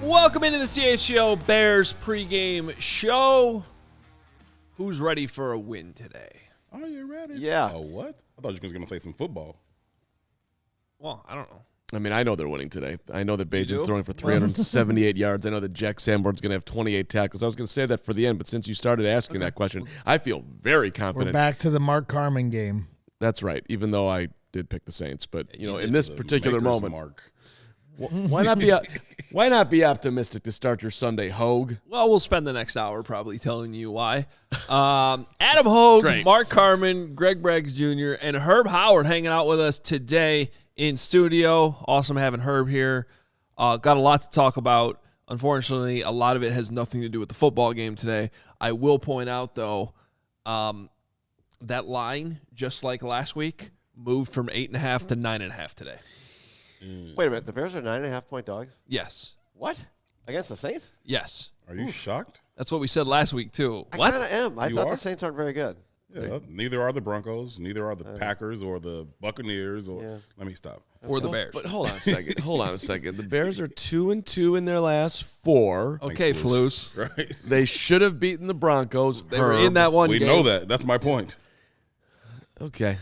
Welcome into the CHGO Bears pregame show. Who's ready for a win today? Are you ready? Yeah. Oh, what? I thought you were going to say some football. Well, I don't know. I mean, I know they're winning today. I know that Bajan's do? throwing for 378 yards. I know that Jack Sanborn's going to have 28 tackles. I was going to say that for the end, but since you started asking that question, I feel very confident. We're back to the Mark Carman game. That's right, even though I did pick the Saints. But, you know, in this particular moment, why not be optimistic to start your Sunday, Hoge? Well, we'll spend the next hour probably telling you why. Adam Hoge, Great. Mark Carman, Greg Braggs Jr., and Herb Howard hanging out with us today in studio. Awesome having Herb here. Got a lot to talk about. Unfortunately, a lot of it has nothing to do with the football game today. I will point out, though, that line, just like last week, moved from 8.5 to 9.5 today. Wait a minute. The Bears are 9.5-point dogs? Yes. What? Against the Saints? Yes. Are you shocked? That's what we said last week, too. I What? kind of am. I You thought are? the Saints aren't very good. Yeah. Neither are the Broncos. Neither are the Packers or the Buccaneers. Or Let me stop. Or the Bears. But hold on a second. Hold on a second. The Bears are 2-2 in their last 4. Okay, Thanks, Flus. Right? They should have beaten the Broncos. They were in that one We game. know that. That's my point. Okay.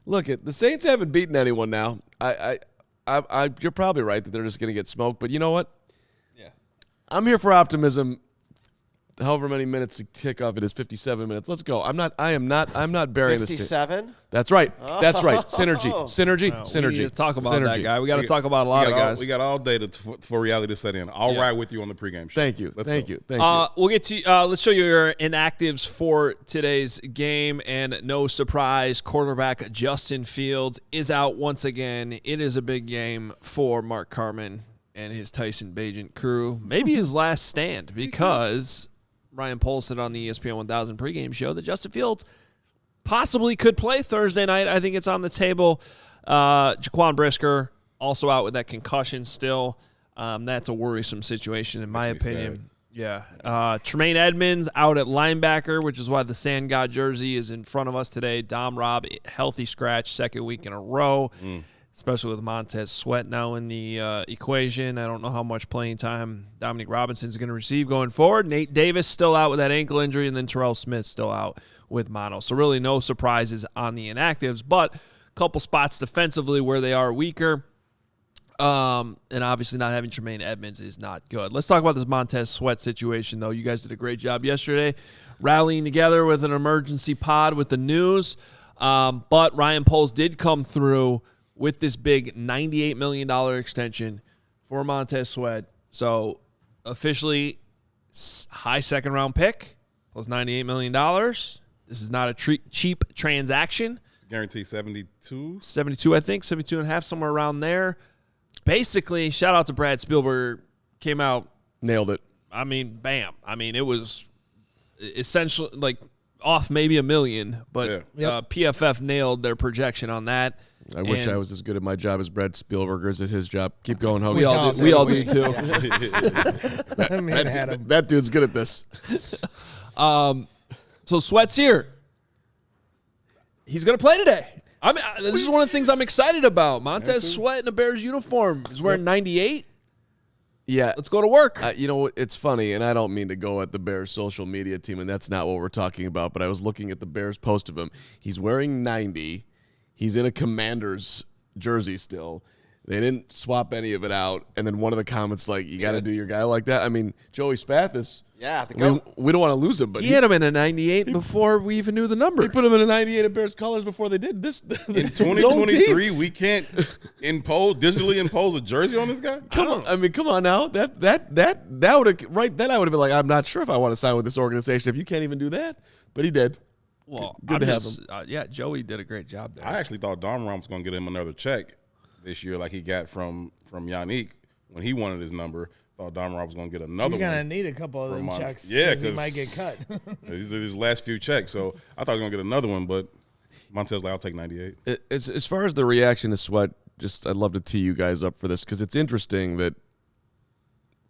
Look, the Saints haven't beaten anyone now. You're probably right that they're just going to get smoked. But you know what? Yeah. I'm here for optimism. However many minutes to kick off, it is 57 minutes. Let's go. I'm not burying this. 57? That's right. That's right. Synergy. We need to talk about Synergy. that guy. We got to talk about a lot of guys. We got all day for reality to set in. I'll ride with you on the pregame show. Thank you. Let's Thank go. you. Thank you. We'll get to let's show you your inactives for today's game. And no surprise, quarterback Justin Fields is out once again. It is a big game for Mark Carman and his Tyson Bagent crew. Maybe his last stand, because Ryan Pohl said on the ESPN 1000 pregame show that Justin Fields possibly could play Thursday night. I think it's on the table. Jaquan Brisker also out with that concussion still. That's a worrisome situation in my opinion. Yeah. Tremaine Edmonds out at linebacker, which is why the Sand God jersey is in front of us today. Dom Robb, healthy scratch, second week in a row, especially with Montez Sweat now in the equation. I don't know how much playing time Dominique Robinson's going to receive going forward. Nate Davis still out with that ankle injury, and then Terrell Smith still out with mono. So really no surprises on the inactives, but a couple spots defensively where they are weaker. And obviously not having Tremaine Edmonds is not good. Let's talk about this Montez Sweat situation, though. You guys did a great job yesterday rallying together with an emergency pod with the news. But Ryan Poles did come through with this big $98 million extension for Montez Sweat. So officially high second-round pick plus $98 million. This is not a cheap transaction. Guarantee 72? 72, I think, 72 and a half, somewhere around there. Basically, shout out to Brad Spielberg, came out. Nailed it. I mean, bam. I mean, it was essentially like off maybe $1 million, but PFF nailed their projection on that. I wish I was as good at my job as Brad Spielberg is at his job. Keep going, Hogan. We all do too. That dude's good at this. So Sweat's here. He's going to play today. I mean, this is one of the things I'm excited about. Montez Sweat in a Bears uniform. He's wearing 98. Yeah. Let's go to work. You know, it's funny, and I don't mean to go at the Bears social media team, and that's not what we're talking about, but I was looking at the Bears post of him. He's wearing 90. He's in a Commanders jersey still. They didn't swap any of it out. And then one of the comments like, you got to do your guy like that. I mean, Joey Spath is Yeah, we don't want to lose him, but he had him in a 98 before we even knew the number. He put him in a 98 of Bears colors before they did this. In 2023, we can't digitally impose a jersey on this guy? Come on. I mean, come on now. That would have right then I would have been like, I'm not sure if I want to sign with this organization if you can't even do that. But he did. Well, good to have him. Yeah, Joey did a great job there. I actually thought Domron was going to get him another check this year, like he got from Yannick when he wanted his number. Thought Domron was going to get another one. You're going to need a couple of them checks. Yeah, because he might get cut. These are his last few checks. So I thought he was going to get another one, but Montez like, I'll take 98. As far as the reaction to Sweat, I'd love to tee you guys up for this because it's interesting that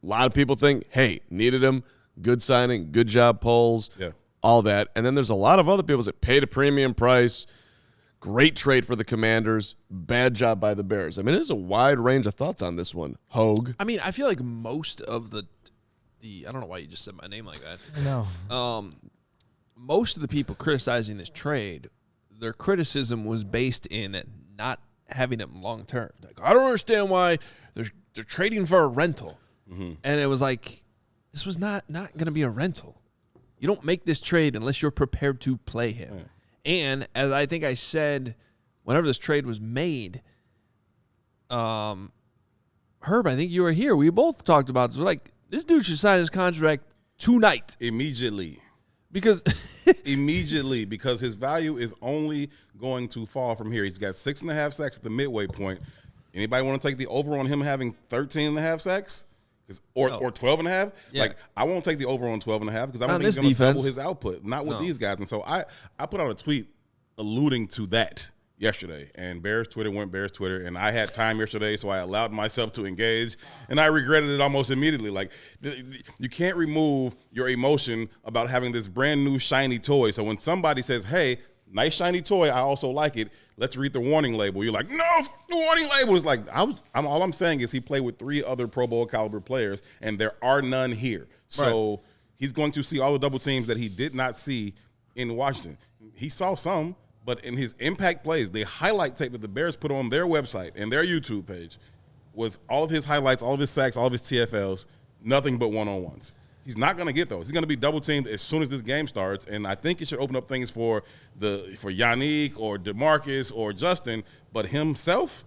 a lot of people think, hey, needed him, good signing, good job, polls, all that. And then there's a lot of other people that paid a premium price, great trade for the Commanders, bad job by the Bears. I mean, there's a wide range of thoughts on this one. Hoge. I mean, I feel like most of the I don't know why you just said my name like that. No. Most of the people criticizing this trade, their criticism was based in not having him long term. Like, I don't understand why they're trading for a rental. Mm-hmm. And it was like, this was not going to be a rental. You don't make this trade unless you're prepared to play him. Yeah. And as I think I said, whenever this trade was made, Herb, I think you were here. We both talked about this. We're like, this dude should sign his contract tonight. Immediately. Because his value is only going to fall from here. He's got 6.5 sacks at the midway point. Anybody want to take the over on him having 13.5 sacks? Or 12.5? Yeah. Like, I won't take the over on 12.5 because I don't think he's going to double his output. Not with these guys. And so I put out a tweet alluding to that yesterday. And Bears Twitter went Bears Twitter. And I had time yesterday, so I allowed myself to engage. And I regretted it almost immediately. Like, you can't remove your emotion about having this brand new shiny toy. So when somebody says, hey, nice shiny toy, I also like it, let's read the warning label. You're like, no, the warning label is like, all I'm saying is he played with 3 other Pro Bowl caliber players, and there are none here. So he's going to see all the double teams that he did not see in Washington. He saw some, but in his impact plays, the highlight tape that the Bears put on their website and their YouTube page was all of his highlights, all of his sacks, all of his TFLs, nothing but one-on-ones. He's not going to get those. He's going to be double-teamed as soon as this game starts, and I think it should open up things for Yannick or DeMarcus or Justin, but himself,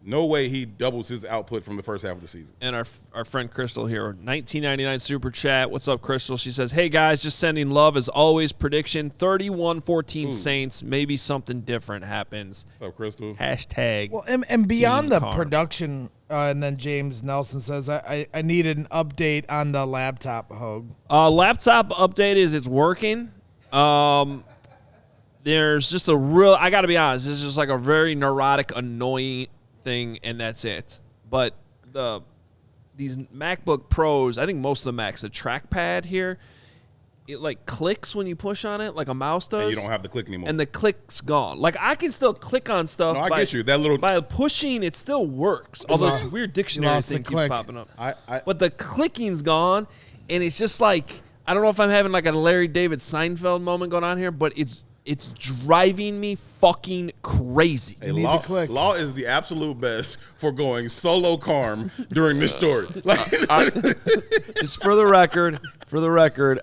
no way he doubles his output from the first half of the season. And our friend Crystal here, 1999 Super Chat. What's up, Crystal? She says, hey, guys, just sending love as always. Prediction, 31-14 Saints. Maybe something different happens. What's up, Crystal? Hashtag. Well, and beyond the production, and then James Nelson says, I needed an update on the laptop, Hoge. Laptop update is it's working. There's just I got to be honest, it's just like a very neurotic, annoying thing, and that's it. But these MacBook Pros, I think most of the Macs, the trackpad here, it like clicks when you push on it like a mouse does. And you don't have the click anymore. And the click's gone. Like I can still click on stuff. No, I get you. That little by pushing, it still works. Although it's weird dictionary thing keeps popping up. But the clicking's gone, and it's just like, I don't know if I'm having like a Larry David Seinfeld moment going on here, but it's driving me fucking crazy. Hey, Law is the absolute best for going solo Carm during this story. Just for the record,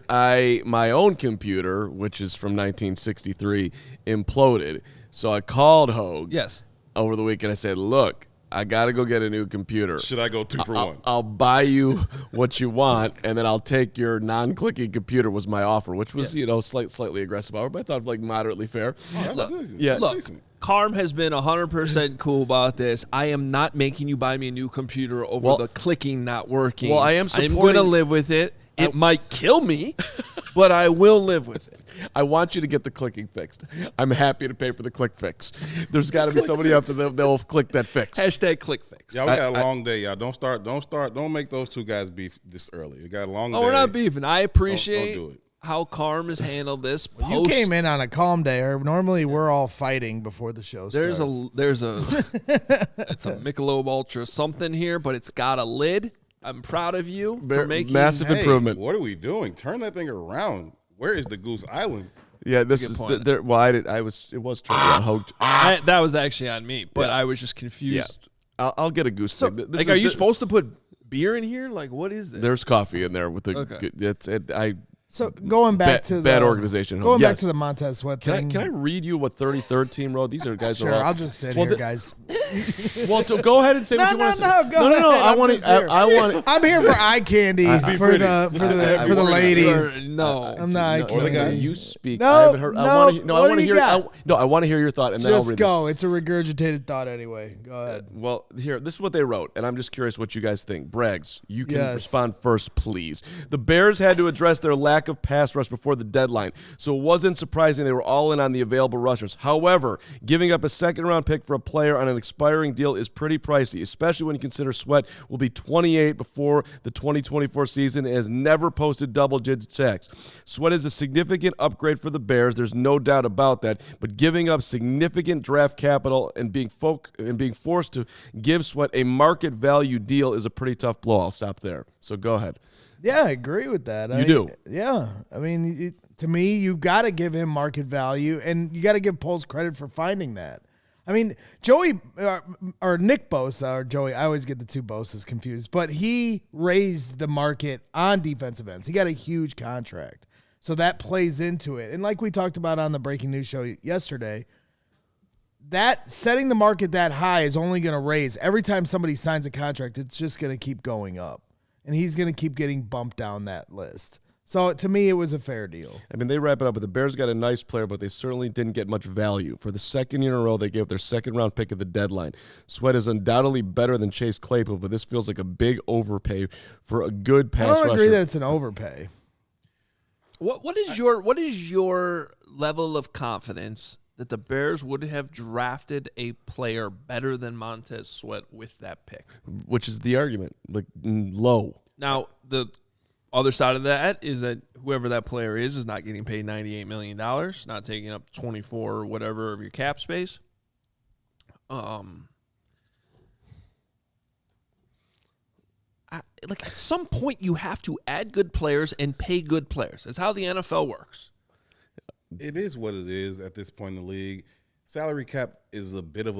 my own computer, which is from 1963, imploded. So I called Hoge over the weekend. I said, look, I got to go get a new computer. Should I go 2 for 1? I'll buy you what you want, and then I'll take your non-clicking computer was my offer, which was, slightly aggressive offer, but I thought like moderately fair. Look, Carm has been 100% cool about this. I am not making you buy me a new computer over the clicking not working. Well, I'm going to live with it. It might kill me, but I will live with it. I want you to get the clicking fixed. I'm happy to pay for the click fix. There's got to be somebody out there that'll click that fix. Hashtag click fix. Yeah, we got a long day, y'all. Don't make those two guys beef this early. You got a long day. We're not beefing. I appreciate how Carm has handled this. You came in on a calm day. Normally, we're all fighting before the show starts. It's a Michelob Ultra something here, but it's got a lid. I'm proud of you for making massive improvement. What are we doing? Turn that thing around. Where is the Goose Island? Yeah, this is it was turned around. Hoge. That was actually on me, but I was just confused. Yeah. I'll get a Goose thing. Like, are you supposed to put beer in here? Like, what is this? There's coffee in there with the. Okay. So going back to bad organization. Going back to the Montez Sweat thing. Can I read you what 33rd team wrote? These are guys. Sure, I'll just sit here, guys. Well, go ahead and say what you want to say. Go ahead. I want to. I'm here for eye candy for the ladies. No, I'm not. Or the guys. You speak. No, I haven't heard. no. I want to hear. I want to hear your thought, and then I'll Just read go. this. It's a regurgitated thought anyway. Go ahead. Well, here, this is what they wrote, and I'm just curious what you guys think. Braggs, you can respond first, please. The Bears had to address their lack of pass rush before the deadline, so it wasn't surprising they were all in on the available rushers. However, giving up a second-round pick for a player on an expiring deal is pretty pricey, especially when you consider Sweat will be 28 before the 2024 season and has never posted double-digit sacks. Sweat is a significant upgrade for the Bears, there's no doubt about that, but giving up significant draft capital and being forced to give Sweat a market value deal is a pretty tough blow. I'll stop there. So go ahead. Yeah, I agree with that. You do? Yeah. I mean, to me, you got to give him market value, and you got to give Poles credit for finding that. I mean, Joey or Nick Bosa or Joey, I always get the two Bosas confused, but he raised the market on defensive ends. He got a huge contract. So that plays into it. And like we talked about on the Breaking News show yesterday, that setting the market that high is only going to raise. Every time somebody signs a contract, it's just going to keep going up. And he's going to keep getting bumped down that list. So to me, it was a fair deal. I mean, they wrap it up, but the Bears got a nice player, but they certainly didn't get much value. For the second year in a row, they gave up their second-round pick at the deadline. Sweat is undoubtedly better than Chase Claypool, but this feels like a big overpay for a good pass rusher. I don't agree that it's an overpay. What is your level of confidence that the Bears would have drafted a player better than Montez Sweat with that pick? Which is the argument, like low. Now, the other side of that is that whoever that player is not getting paid $98 million, not taking up 24 or whatever of your cap space. At some point, you have to add good players and pay good players. That's how the NFL works. It is what it is at this point in the league. Salary cap is a bit of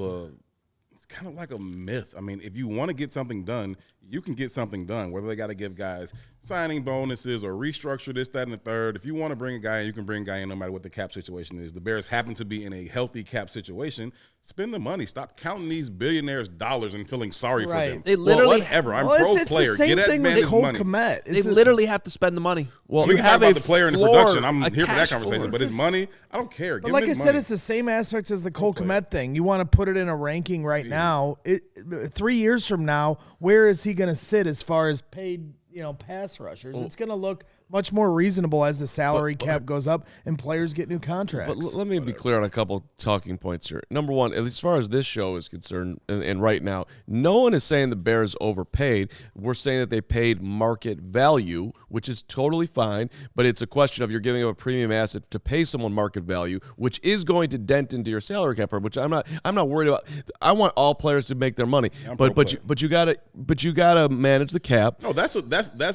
it's kind of like a myth. I mean, if you want to get something done, you can get something done, whether they got to give guys signing bonuses or restructure this, that, and the third. If you want to bring a guy in, you can bring a guy in no matter what the cap situation is. The Bears happen to be in a healthy cap situation. Spend the money. Stop counting these billionaires' dollars and feeling sorry for them. They literally whatever. I'm pro player. Get that man his money. They literally have to spend the money. Well, we can talk about the player and the production. I'm here for that conversation. But his money, I don't care. But like I said, it's the same aspects as the Cole Kmet thing. You want to put it in a ranking right now. 3 years from now, where is he going to sit as far as paid, pass rushers? It's going to look much more reasonable as the salary cap goes up and players get new contracts. But let me be clear on a couple talking points here. Number one, at least as far as this show is concerned, and right now, no one is saying the Bears overpaid. We're saying that they paid market value, which is totally fine, but it's a question of you're giving up a premium asset to pay someone market value, which is going to dent into your salary cap, which I'm not worried about. I want all players to make their money, but you gotta manage the cap. No, that's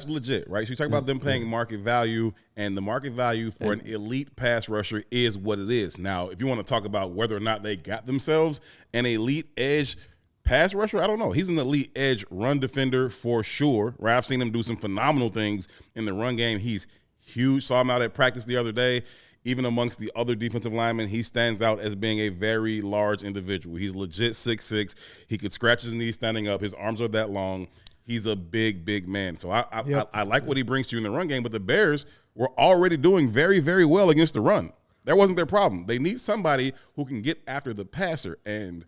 legit, right? So you talk about them paying market value, and the market value for an elite pass rusher is what it is. Now, if you want to talk about whether or not they got themselves an elite edge pass rusher, I don't know. He's an elite edge run defender for sure, right? I've seen him do some phenomenal things in the run game. He's huge. Saw him out at practice the other day. Even amongst the other defensive linemen, he stands out as being a very large individual. He's legit 6'6". He could scratch his knees standing up. His arms are that long. He's a big, big man. So I like what he brings to you in the run game, but the Bears were already doing very, very well against the run. That wasn't their problem. They need somebody who can get after the passer, and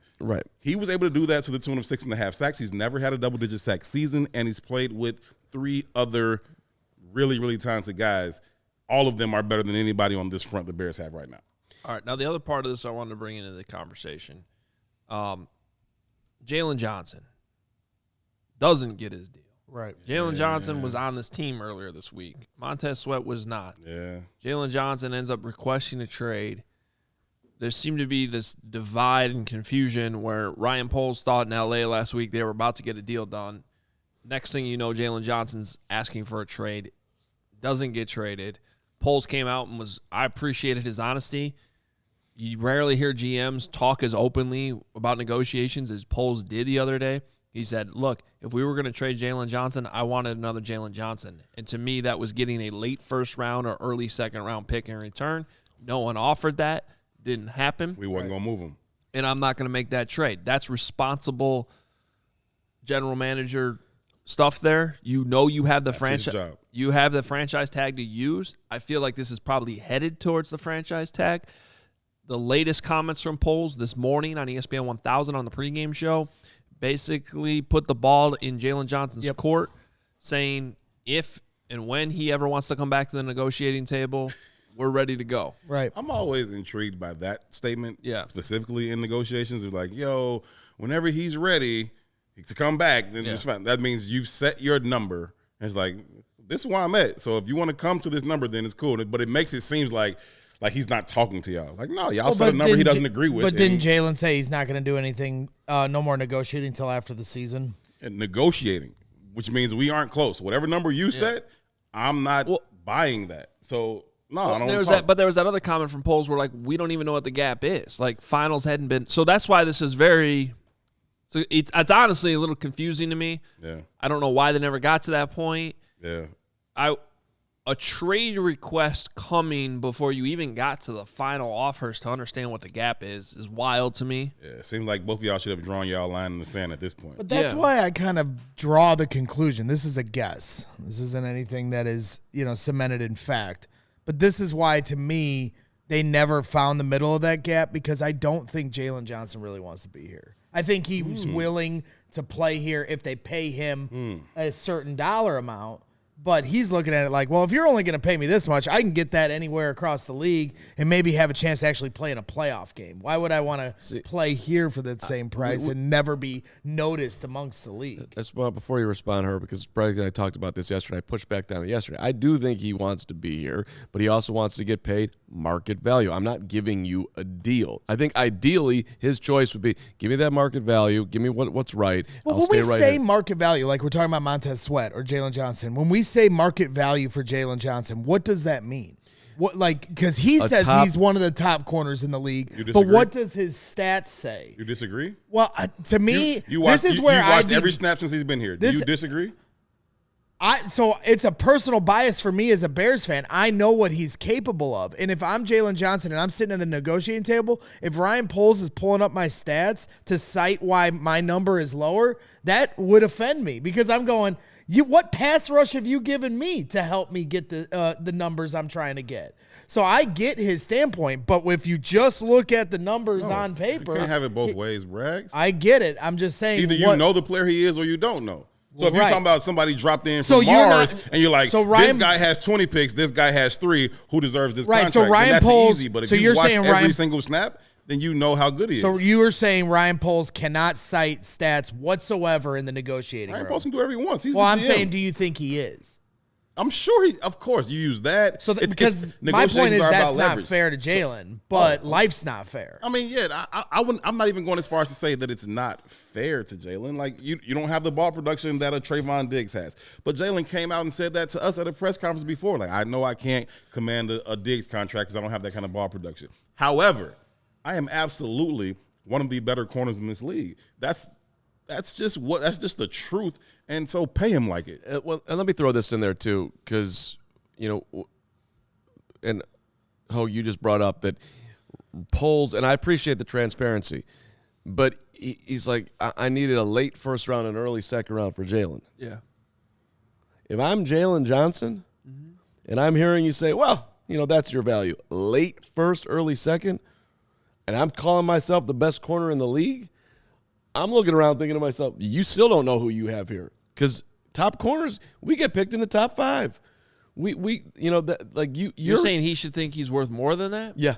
he was able to do that to the tune of 6.5 sacks. He's never had a double-digit sack season, and he's played with 3 other really, really talented guys. All of them are better than anybody on this front the Bears have right now. All right, now the other part of this I wanted to bring into the conversation, Jaylen Johnson doesn't get his deal. Right. Jaylen Johnson was on this team earlier this week. Montez Sweat was not. Yeah. Jaylen Johnson ends up requesting a trade. There seemed to be this divide and confusion where Ryan Poles thought in L.A. last week they were about to get a deal done. Next thing you know, Jaylen Johnson's asking for a trade. Doesn't get traded. Poles came out and I appreciated his honesty. You rarely hear GMs talk as openly about negotiations as Poles did the other day. He said, look, if we were going to trade Jaylen Johnson, I wanted another Jaylen Johnson. And to me, that was getting a late first round or early second round pick in return. No one offered that. Didn't happen. We wasn't going to move him. And I'm not going to make that trade. That's responsible general manager stuff there. You know you have the franchise. You have the franchise tag to use. I feel like this is probably headed towards the franchise tag. The latest comments from polls this morning on ESPN 1000 on the pregame show basically put the ball in Jaylen Johnson's court, saying if and when he ever wants to come back to the negotiating table, we're ready to go. Right. I'm always intrigued by that statement. Yeah. Specifically in negotiations, they're like, yo, whenever he's ready to come back, then it's fine. That means you've set your number. And it's like, this is where I'm at. So if you want to come to this number, then it's cool. But it makes it seem like he's not talking to y'all. Like, no, y'all set a number he doesn't agree with. But didn't Jaylen say he's not going to do anything, no more negotiating until after the season? And negotiating, which means we aren't close. Whatever number you set, I'm not buying that. So, no, I don't want to talk. But there was that other comment from polls where, like, we don't even know what the gap is. Like, finals hadn't been. So that's why this is very – so it's honestly a little confusing to me. Yeah. I don't know why they never got to that point. Yeah. A trade request coming before you even got to the final offers to understand what the gap is wild to me. Yeah, it seems like both of y'all should have drawn y'all line in the sand at this point. But that's why I kind of draw the conclusion. This is a guess. This isn't anything that is, cemented in fact. But this is why, to me, they never found the middle of that gap, because I don't think Jaylen Johnson really wants to be here. I think he's willing to play here if they pay him a certain dollar amount. But he's looking at it like, well, if you're only going to pay me this much, I can get that anywhere across the league and maybe have a chance to actually play in a playoff game. Why would I want to play here for that same price and never be noticed amongst the league? That's before you respond, her, because Brad and I talked about this yesterday. I pushed back down yesterday. I do think he wants to be here, but he also wants to get paid market value. I'm not giving you a deal. I think ideally his choice would be, give me that market value, give me what's right. Well, I'll when stay we right say here. market value, like we're talking about Montez Sweat or Jaylen Johnson, when we say market value for Jaylen Johnson, what does that mean? What, like, because he says he's one of the top corners in the league, but what does his stats say? You disagree? Well, to me, you watched, this is where you watched every snap since he's been here. Do you disagree? So it's a personal bias for me as a Bears fan. I know what he's capable of. And if I'm Jaylen Johnson and I'm sitting at the negotiating table, if Ryan Poles is pulling up my stats to cite why my number is lower, that would offend me, because I'm going, what pass rush have you given me to help me get the numbers I'm trying to get? So I get his standpoint, but if you just look at the numbers on paper. You can't have it both ways, Braggs. I get it. I'm just saying. Either you know the player he is or you don't know. So if you're talking about somebody dropped in So from Mars and you're like, this guy has 20 picks, this guy has 3, who deserves this contract? So Ryan that's Poles, easy, but if so you you're watch saying every single snap, then you know how good he is. So you were saying Ryan Poles cannot cite stats whatsoever in the negotiating room. Ryan Poles can do whatever he wants. He's well, the I'm GM. saying, do you think he is? I'm sure of course, you use that. So because my point is that's not fair to Jaylen, but life's not fair. I mean, yeah, I wouldn't. I'm not even going as far as to say that it's not fair to Jaylen. Like you don't have the ball production that a Trayvon Diggs has. But Jaylen came out and said that to us at a press conference before. Like, I know I can't command a Diggs contract because I don't have that kind of ball production. However, I am absolutely one of the better corners in this league. That's just the truth. And so pay him like it. Well, and let me throw this in there too, because and Hoge, you just brought up that polls, and I appreciate the transparency, but he's like, I needed a late first round and early second round for Jaylen. Yeah. If I'm Jaylen Johnson, and I'm hearing you say, well, that's your value, late first, early second, and I'm calling myself the best corner in the league, I'm looking around thinking to myself, you still don't know who you have here, because top corners, we get picked in the top 5. You're saying he should think he's worth more than that? Yeah.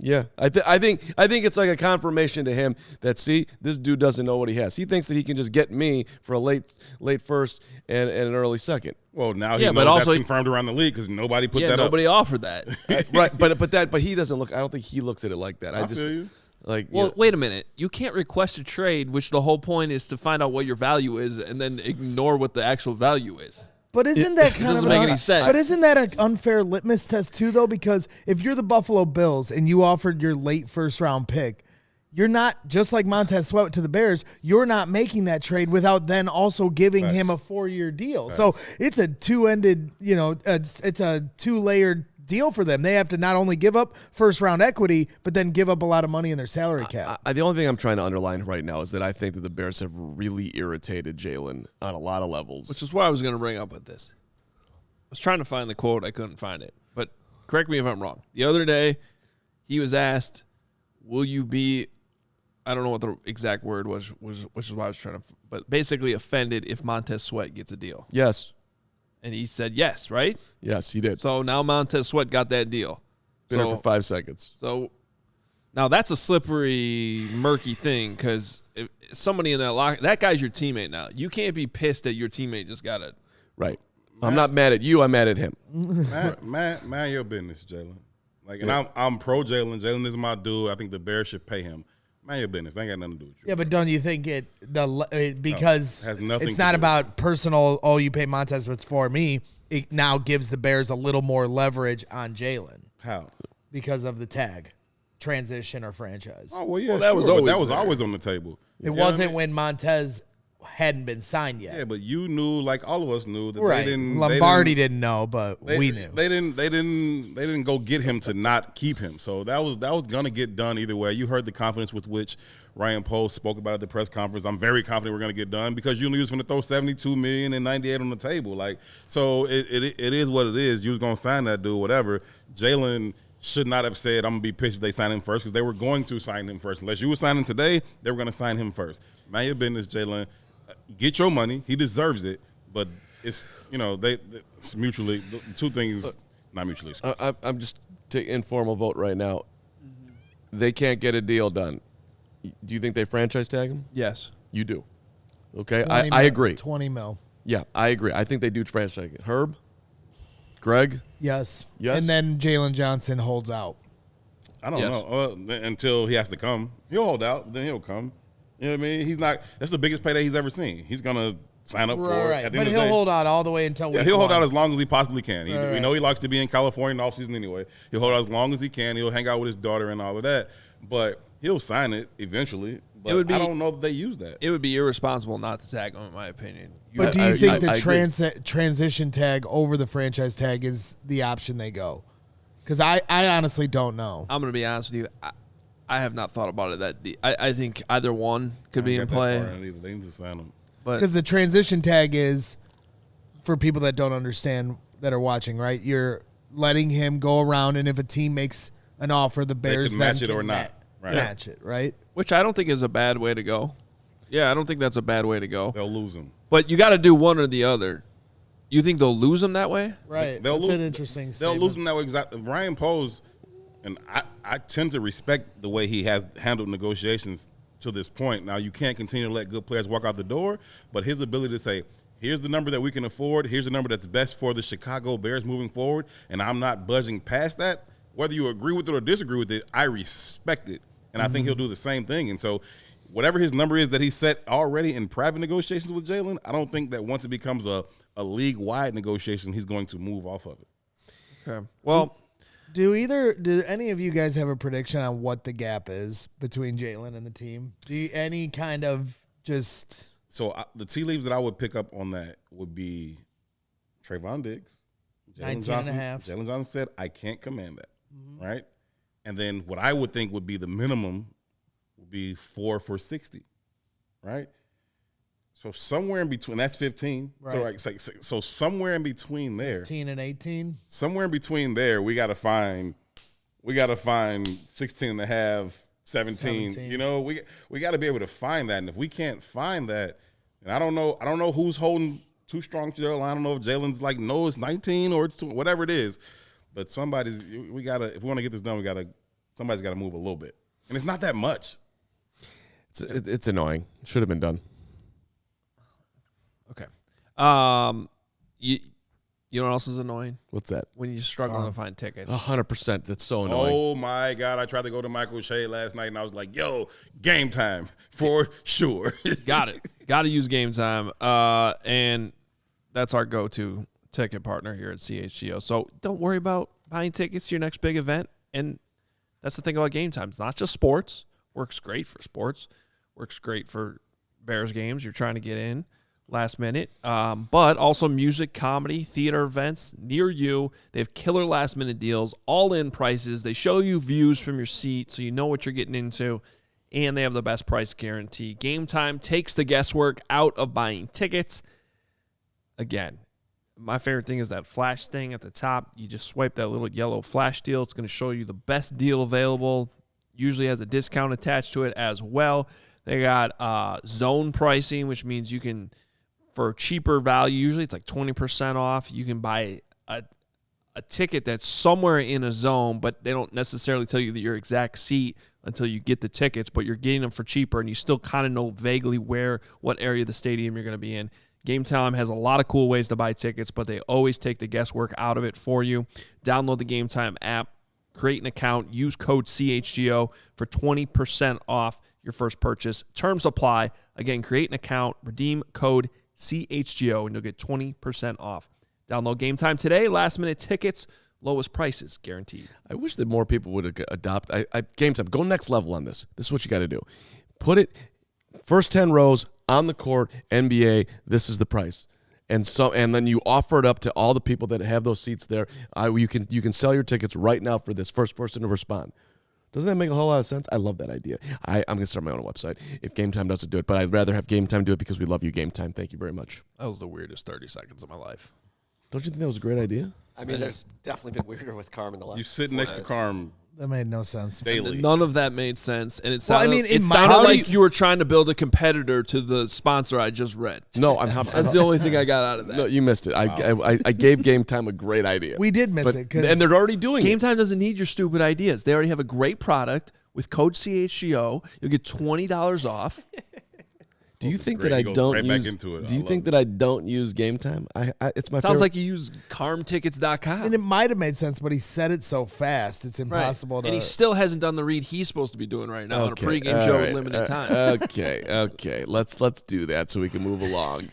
Yeah, I think it's like a confirmation to him that, see, this dude doesn't know what he has. He thinks that he can just get me for a late first and an early second. Well, now he knows that's confirmed around the league because nobody put that up. Nobody offered that. Right, but he doesn't look. I don't think he looks at it like that. I feel you. Wait a minute. You can't request a trade, which the whole point is to find out what your value is and then ignore what the actual value is. But isn't that kind doesn't make any sense? But isn't that an unfair litmus test too, though? Because if you're the Buffalo Bills and you offered your late first round pick, you're not, just like Montez Sweat to the Bears, you're not making that trade without then also giving him a 4-year deal. So it's a two-ended, it's a two-layered deal for them. They have to not only give up first-round equity, but then give up a lot of money in their salary cap. The only thing I'm trying to underline right now is that I think that the Bears have really irritated Jaylen on a lot of levels. Which is what I was going to bring up with this. I was trying to find the quote. I couldn't find it. But correct me if I'm wrong. The other day, he was asked, will you be, I don't know what the exact word was, which is why I was trying to, but basically offended if Montez Sweat gets a deal. Yes. And he said yes, right? Yes, he did. So now Montez Sweat got that deal. Been there for 5 seconds. So now that's a slippery, murky thing because somebody in that locker, that guy's your teammate now. You can't be pissed that your teammate just got it. Right. I'm not mad at you. I'm mad at him. Man, your business, Jaylen. And I'm pro Jaylen. Jaylen is my dude. I think the Bears should pay him. Man, your business. They ain't got nothing to do with you. Yeah, but don't you think because has nothing it's to not do about personal, you pay Montez, but it's for me, it now gives the Bears a little more leverage on Jaylen. How? Because of the tag, transition or franchise. Oh, well, yeah, that was always on the table. It wasn't when Montez hadn't been signed yet. Yeah, but you knew, like all of us knew, that right. they didn't. Lombardi didn't know, but we knew. They didn't go get him to not keep him. So that was gonna get done either way. You heard the confidence with which Ryan Post spoke about at the press conference. I'm very confident we're gonna get done because you knew he was gonna throw $72 million and $98 on the table. So it is what it is. You was gonna sign that dude, whatever. Jaylen should not have said, I'm going to be pissed if they sign him first, because they were going to sign him first. Unless you were signing today, they were going to sign him first. Mind your business, Jaylen. Get your money. He deserves it. But it's, it's mutually, the two things, not mutually exclusive. I'm just taking informal vote right now. They can't get a deal done. Do you think they franchise tag him? Yes. You do. Okay, I agree. 20 mil. Yeah, I agree. I think they do franchise tag it. Herb? Greg? Yes. Yes? And then Jaylen Johnson holds out. I don't know. Until he has to come. He'll hold out, then he'll come. You know what I mean? He's not – that's the biggest payday he's ever seen. He's going to sign up for it. At the end of the day. He'll hold out all the way until he'll hold out as long as he possibly can. We know he likes to be in California in the offseason anyway. He'll hold out as long as he can. He'll hang out with his daughter and all of that. But he'll sign it eventually. But I don't know that they use that. It would be irresponsible not to tag him, in my opinion. But do you think the transition tag over the franchise tag is the option they go? Because I honestly don't know. I'm going to be honest with you. I have not thought about it that deep. I think either one could be in play. They need to sign him. Because the transition tag is, for people that don't understand that are watching, right? You're letting him go around, and if a team makes an offer, the Bears can match it or not. Right. Match it, right? Which I don't think is a bad way to go. Yeah, I don't think that's a bad way to go. They'll lose him. But you got to do one or the other. You think they'll lose him that way? Right. That's an interesting statement. They'll lose him that way. Exactly. Ryan Post, and I tend to respect the way he has handled negotiations to this point. Now, you can't continue to let good players walk out the door, but his ability to say, here's the number that we can afford, here's the number that's best for the Chicago Bears moving forward, and I'm not budging past that, whether you agree with it or disagree with it, I respect it. And I think he'll do the same thing. And so whatever his number is that he set already in private negotiations with Jaylen, I don't think that once it becomes a league-wide negotiation, he's going to move off of it. Okay. Well, do any of you guys have a prediction on what the gap is between Jaylen and the team? Any kind of just... So the tea leaves that I would pick up on that would be Trayvon Diggs. Jaylen Johnson. Jaylen Johnson said, I can't command that, right? And then what I would think would be the minimum would be 4 for $60, right? So somewhere in between, that's 15. Right. So somewhere in between there. 15 and 18. Somewhere in between there, we got to find 16 and a half, 17. You know, we got to be able to find that. And if we can't find that, and I don't know who's holding too strong to their line. I don't know if Jaylen's like, no, it's 19 or it's whatever it is. But if we want to get this done, somebody's got to move a little bit. And it's not that much. It's annoying. Should have been done. Okay. You know what else is annoying? What's that? When you're struggling to find tickets. 100%. That's so annoying. Oh, my God. I tried to go to Michael Shea last night, and I was like, yo, game time for sure. Got it. Got to use game time. And that's our go-to ticket partner here at CHGO. So don't worry about buying tickets to your next big event. And that's the thing about game time. It's not just sports. Works great for sports. Works great for Bears games. You're trying to get in last minute. But also music, comedy, theater events near you. They have killer last minute deals, all-in prices. They show you views from your seat so you know what you're getting into. And they have the best price guarantee. Game Time takes the guesswork out of buying tickets. Again, my favorite thing is that flash thing at the top. You just swipe that little yellow flash deal. It's going to show you the best deal available. Usually has a discount attached to it as well. They got zone pricing, which means you can, for cheaper value, usually it's like 20% off, you can buy a ticket that's somewhere in a zone, but they don't necessarily tell you that your exact seat until you get the tickets, but you're getting them for cheaper, and you still kind of know vaguely what area of the stadium you're going to be in. Game Time has a lot of cool ways to buy tickets, but they always take the guesswork out of it for you. Download the Game Time app, create an account, use code CHGO for 20% off your first purchase. Terms apply. Again, create an account, redeem code CHGO, and you'll get 20% off. Download Game Time today. Last-minute tickets, lowest prices guaranteed. I wish that more people would adopt Game Time. Go next level on this. This is what you got to do. Put it first 10 rows on the court, NBA, this is the price. And then you offer it up to all the people that have those seats there. You can sell your tickets right now for this first person to respond. Doesn't that make a whole lot of sense? I love that idea. I'm going to start my own website if Game Time doesn't do it, but I'd rather have Game Time do it because we love you, Game Time. Thank you very much. That was the weirdest 30 seconds of my life. Don't you think that was a great idea? I mean, there's definitely been weirder with Carman the last. You sit next to Carm That made no sense. daily. None of that made sense, and it Well, I sounded, mean, it in my- sounded how do like you were trying to build a competitor to the sponsor I just read. No, That's the only thing I got out of that. No, you missed it. I gave Game Time a great idea. We did miss it. 'Cause and they're already doing Game it. Time doesn't need your stupid ideas. They already have a great product. With code CHGO, you'll get $20 off. Do you think great. that I He goes don't right use? back into it. Do I you love think it. that I don't use Game Time? It's my Sounds favorite. like you use carmtickets.com. and it might have made sense, but he said it so fast, it's impossible to. And he still hasn't done the read he's supposed to be doing right now on a pregame all show right, with limited time. Okay. Let's do that so we can move along.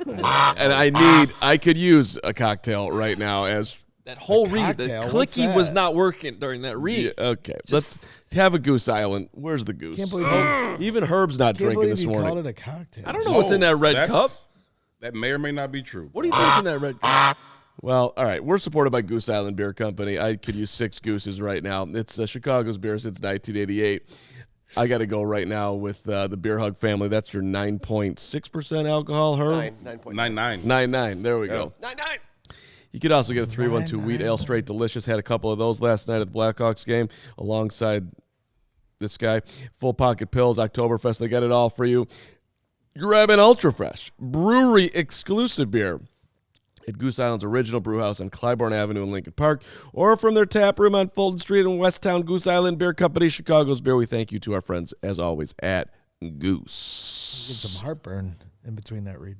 And I could use a cocktail right now as. That whole read, the cocktail? What's clicky was that? not working during that read. Yeah, okay, let's have a Goose Island. Where's the goose? Can't believe Even Herb's not Can't drinking believe this you morning. called it a cocktail. I don't know what's in that red cup. That may or may not be true. What do you think's in that red cup? Well, all right. We're supported by Goose Island Beer Company. I could use 6 gooses right now. It's Chicago's beer since 1988. I got to go right now with the Beer Hug family. That's your 9.6% alcohol, Herb? 9.9. 9.9. There we go. 9-9. You could also get a 312 Wheat Ale Straight Delicious. Had a couple of those last night at the Blackhawks game alongside this guy. Full Pocket Pills, Oktoberfest. They got it all for you. Grab an Ultra Fresh brewery exclusive beer at Goose Island's original brew house on Clybourne Avenue in Lincoln Park, or from their tap room on Fulton Street in Westtown. Goose Island Beer Company, Chicago's beer. We thank you to our friends, as always, at Goose. Get some heartburn in between that read.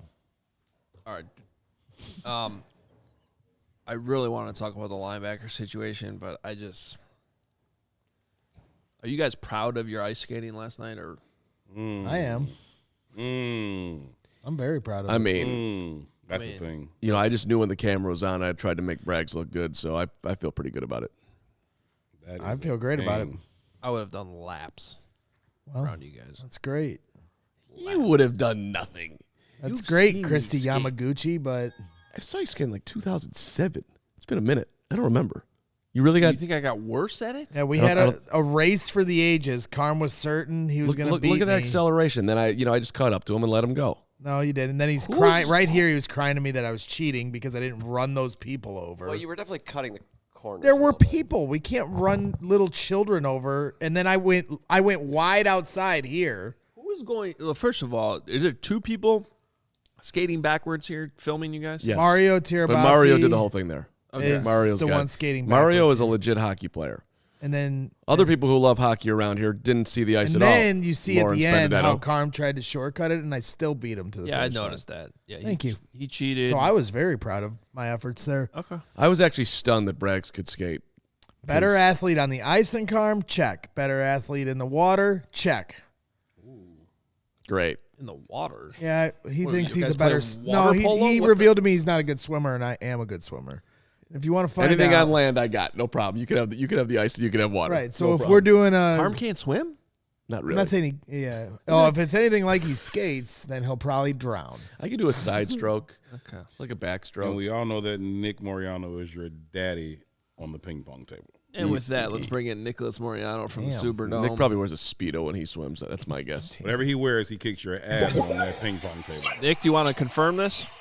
All right. I really want to talk about the linebacker situation, but are you guys proud of your ice skating last night? Or I am. I'm very proud of it. I mean, That's the thing. you know, I just knew when the camera was on, I tried to make Braggs look good, so I feel pretty good about it. That I is feel great about it. thing. I would have done laps around you guys. That's great. You would have done nothing. That's You've great, seen Christy me skate. Yamaguchi, but I saw you skating like 2007. It's been a minute. I don't remember. You really got You think I got worse at it? yeah, we I had don't- a race for the ages. Carm was certain he was going to beat look at that me. acceleration. Then I just caught up to him and let him go. No, you did. And then he's crying right here. He was crying to me that I was cheating because I didn't run those people over. Well, you were definitely cutting the corners. There a were little bit. people. We can't run little children over. And then I went wide outside here. Who is going? Well, first of all, is there 2 people skating backwards here filming you guys? Yes. Mario Tirabassi. But Mario did the whole thing there. is Mario's the got one it. skating Mario backwards is a here. legit hockey player. And then Other people who love hockey around here didn't see the ice and at all. then you see Lawrence at the end how Benedetto. Carm tried to shortcut it, and I still beat him to the Yeah, I finish line. noticed that. Yeah, Thank you. He cheated. So I was very proud of my efforts there. Okay. I was actually stunned that Braggs could skate. Better athlete on the ice than Carm? Check. Better athlete in the water? Check. Great. In the water. Yeah, he What, thinks you he's guys a better. playing No, water polo? he What revealed to me he's not a good swimmer, and I am a good swimmer. If you want to find Anything out, on land, I got no problem. You could have the ice, and you could have water. right? So No if problem. we're doing a Harm can't swim? Not really. I'm not saying yeah. Oh, if it's anything like he skates, then he'll probably drown. I can do a side stroke. Okay. Like a backstroke. And we all know that Nick Moriano is your daddy on the ping pong table. And with that, let's bring in Nicholas Moriano from the Superdome. Nick probably wears a Speedo when he swims. That's my guess. Whatever he wears, he kicks your ass on that ping pong table. Nick, do you want to confirm this?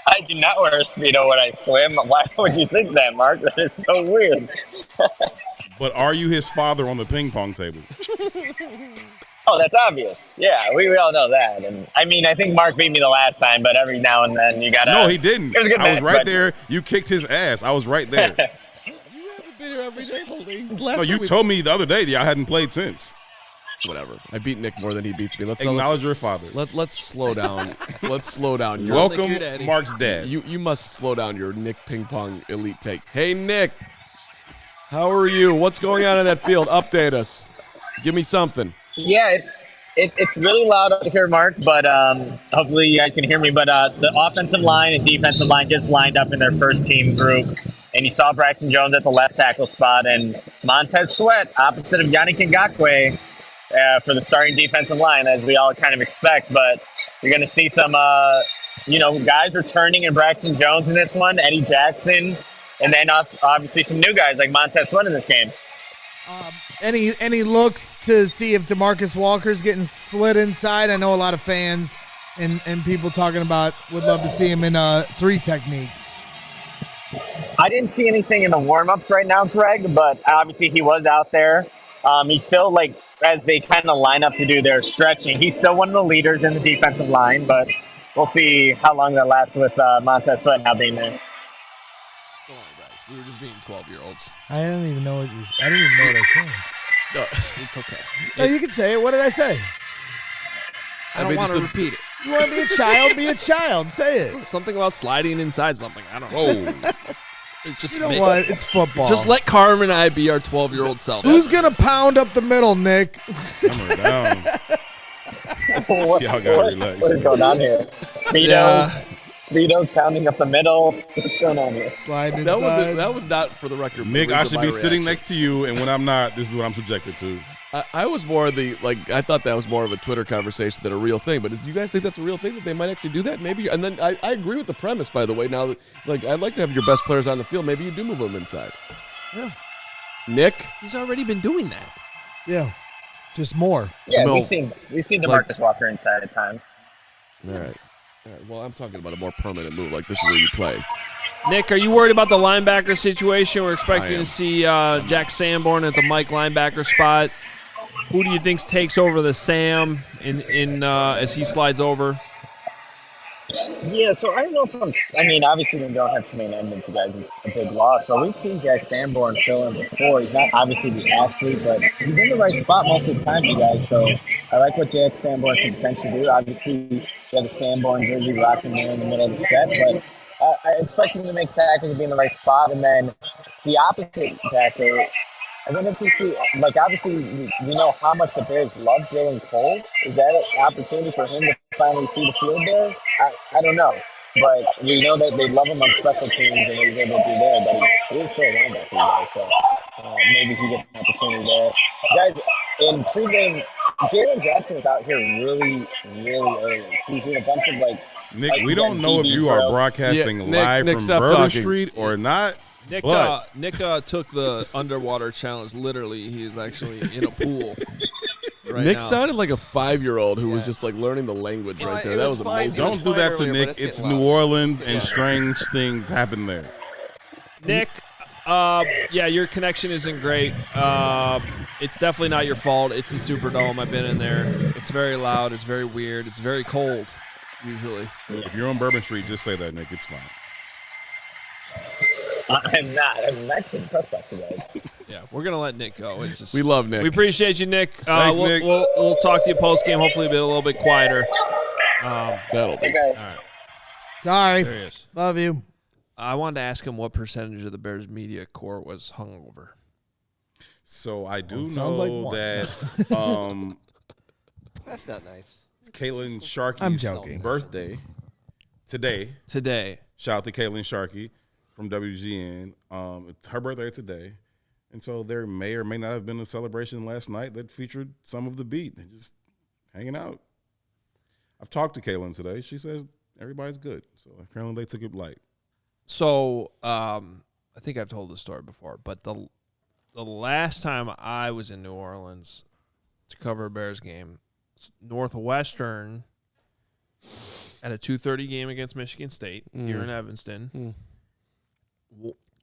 I do not wear a Speedo when I swim. Why would you think that, Mark? That is so weird. But are you his father on the ping pong table? Oh, that's obvious. Yeah, we all know that. And I mean, I think Mark beat me the last time, but every now and then you got to. No, he didn't. It was a good I was match, right but- there. You kicked his ass. I was right there. No, you told me the other day that y'all hadn't played since. Whatever. I beat Nick more than he beats me. Acknowledge your father. Let's slow down. Let's slow down. Welcome, your daddy. Mark's dad. You must slow down your Nick ping pong elite take. Hey Nick, how are you? What's going on in that field? Update us. Give me something. Yeah, it's really loud up here, Mark, but hopefully you guys can hear me. But the offensive line and defensive line just lined up in their first team group. And you saw Braxton Jones at the left tackle spot and Montez Sweat opposite of Yannick Ngakoue for the starting defensive line, as we all kind of expect. But you're going to see some, guys returning in Braxton Jones in this one, Eddie Jackson, and then obviously some new guys like Montez Sweat in this game. Any looks to see if DeMarcus Walker's getting slid inside? I know a lot of fans and people talking about would love to see him in a 3 technique. I didn't see anything in the warm-ups right now, Greg, but obviously he was out there. He's still, as they kind of line up to do their stretching, he's still one of the leaders in the defensive line, but we'll see how long that lasts with Montez Sweat now being there. Don't worry, guys. We were just being 12-year-olds. I don't even know what I said. No, it's okay. No, you can say it. What did I say? I don't want to repeat it. You want to be a child? Be a child. Say it. Something about sliding inside something. I don't know. Whoa. It just You know what? It's football. Just let Carmen and I be our 12-year-old self. Who's gonna pound up the middle, Nick? Hammer down. What Y'all gotta relax. is going on here? Speedo's pounding up the middle. What's going on here? Slide inside. That was not for the record. Nick, the I reason should my be sitting reaction. next to you, and when I'm not, this is what I'm subjected to. I was more of I thought that was more of a Twitter conversation than a real thing. But do you guys think that's a real thing that they might actually do that? Maybe. And then I agree with the premise, by the way. Now, I'd like to have your best players on the field. Maybe you do move them inside. Yeah. Nick, He's already been doing that. Yeah. Just more. Yeah, No. we've seen DeMarcus Walker inside at times. all right. Well, I'm talking about a more permanent move. Like this is where you play. Nick, are you worried about the linebacker situation? We're expecting I am. to see Jack Sanborn at the Mike linebacker spot. Who do you think takes over the Sam in as he slides over? Yeah, so I don't know if obviously we don't have too many Edmonds guys. It's a big loss. But we've seen Jack Sanborn fill in before. He's not obviously the athlete, but he's in the right spot most of the time, you guys. So I like what Jack Sanborn can potentially do. Obviously, you have the Sanborn jersey rocking there in the middle of the set, but I expect him to make tackles and be in the right spot. And then the opposite tackle, I wonder if we see, obviously, we know how much the Bears love Jaylen Cole. Is that an opportunity for him to finally see the field there? I don't know. But we know that they love him on special teams and what he's able to do there. But he is still a linebacker, guys. So maybe he gets an opportunity there. Guys, in pregame, Jaylen Johnson is out here really, really early. He's in a bunch of, Nick, we don't know if you are broadcasting Yeah, Nick, live from stop Bourbon talking. Street or not. Nick But- took the underwater challenge literally. He is actually in a pool right Nick now. sounded like a 5-year-old who was just learning the language right there. it That was was fine. amazing. Don't do fine that to earlier, but Nick. it's It's getting New loud. Orleans, and strange things happen there. Nick, your connection isn't great. It's definitely not your fault. It's the Superdome. I've been in there. It's very loud. It's very weird. It's very cold, usually. If you're on Bourbon Street, just say that, Nick. It's fine. I'm not. I'm actually impressed by today. Yeah, we're gonna let Nick go. It's just, We love Nick. We appreciate you, Nick. Thanks, Nick. We'll talk to you post game. Hopefully, a little bit quieter. That'll be. Okay. Sorry. There he is. Love you. I wanted to ask him what percentage of the Bears media corps was hungover. So I do sounds like know one. that That's not nice. Caitlin I'm Sharkey's joking. birthday today. Today, Shout out to Caitlin Sharkey from WGN. It's her birthday today. And so there may or may not have been a celebration last night that featured some of the beat. They're just hanging out. I've talked to Kaylin today. She says everybody's good. So apparently they took it light. So I think I've told this story before, but the last time I was in New Orleans to cover a Bears game, Northwestern at a 2:30 game against Michigan State here in Evanston.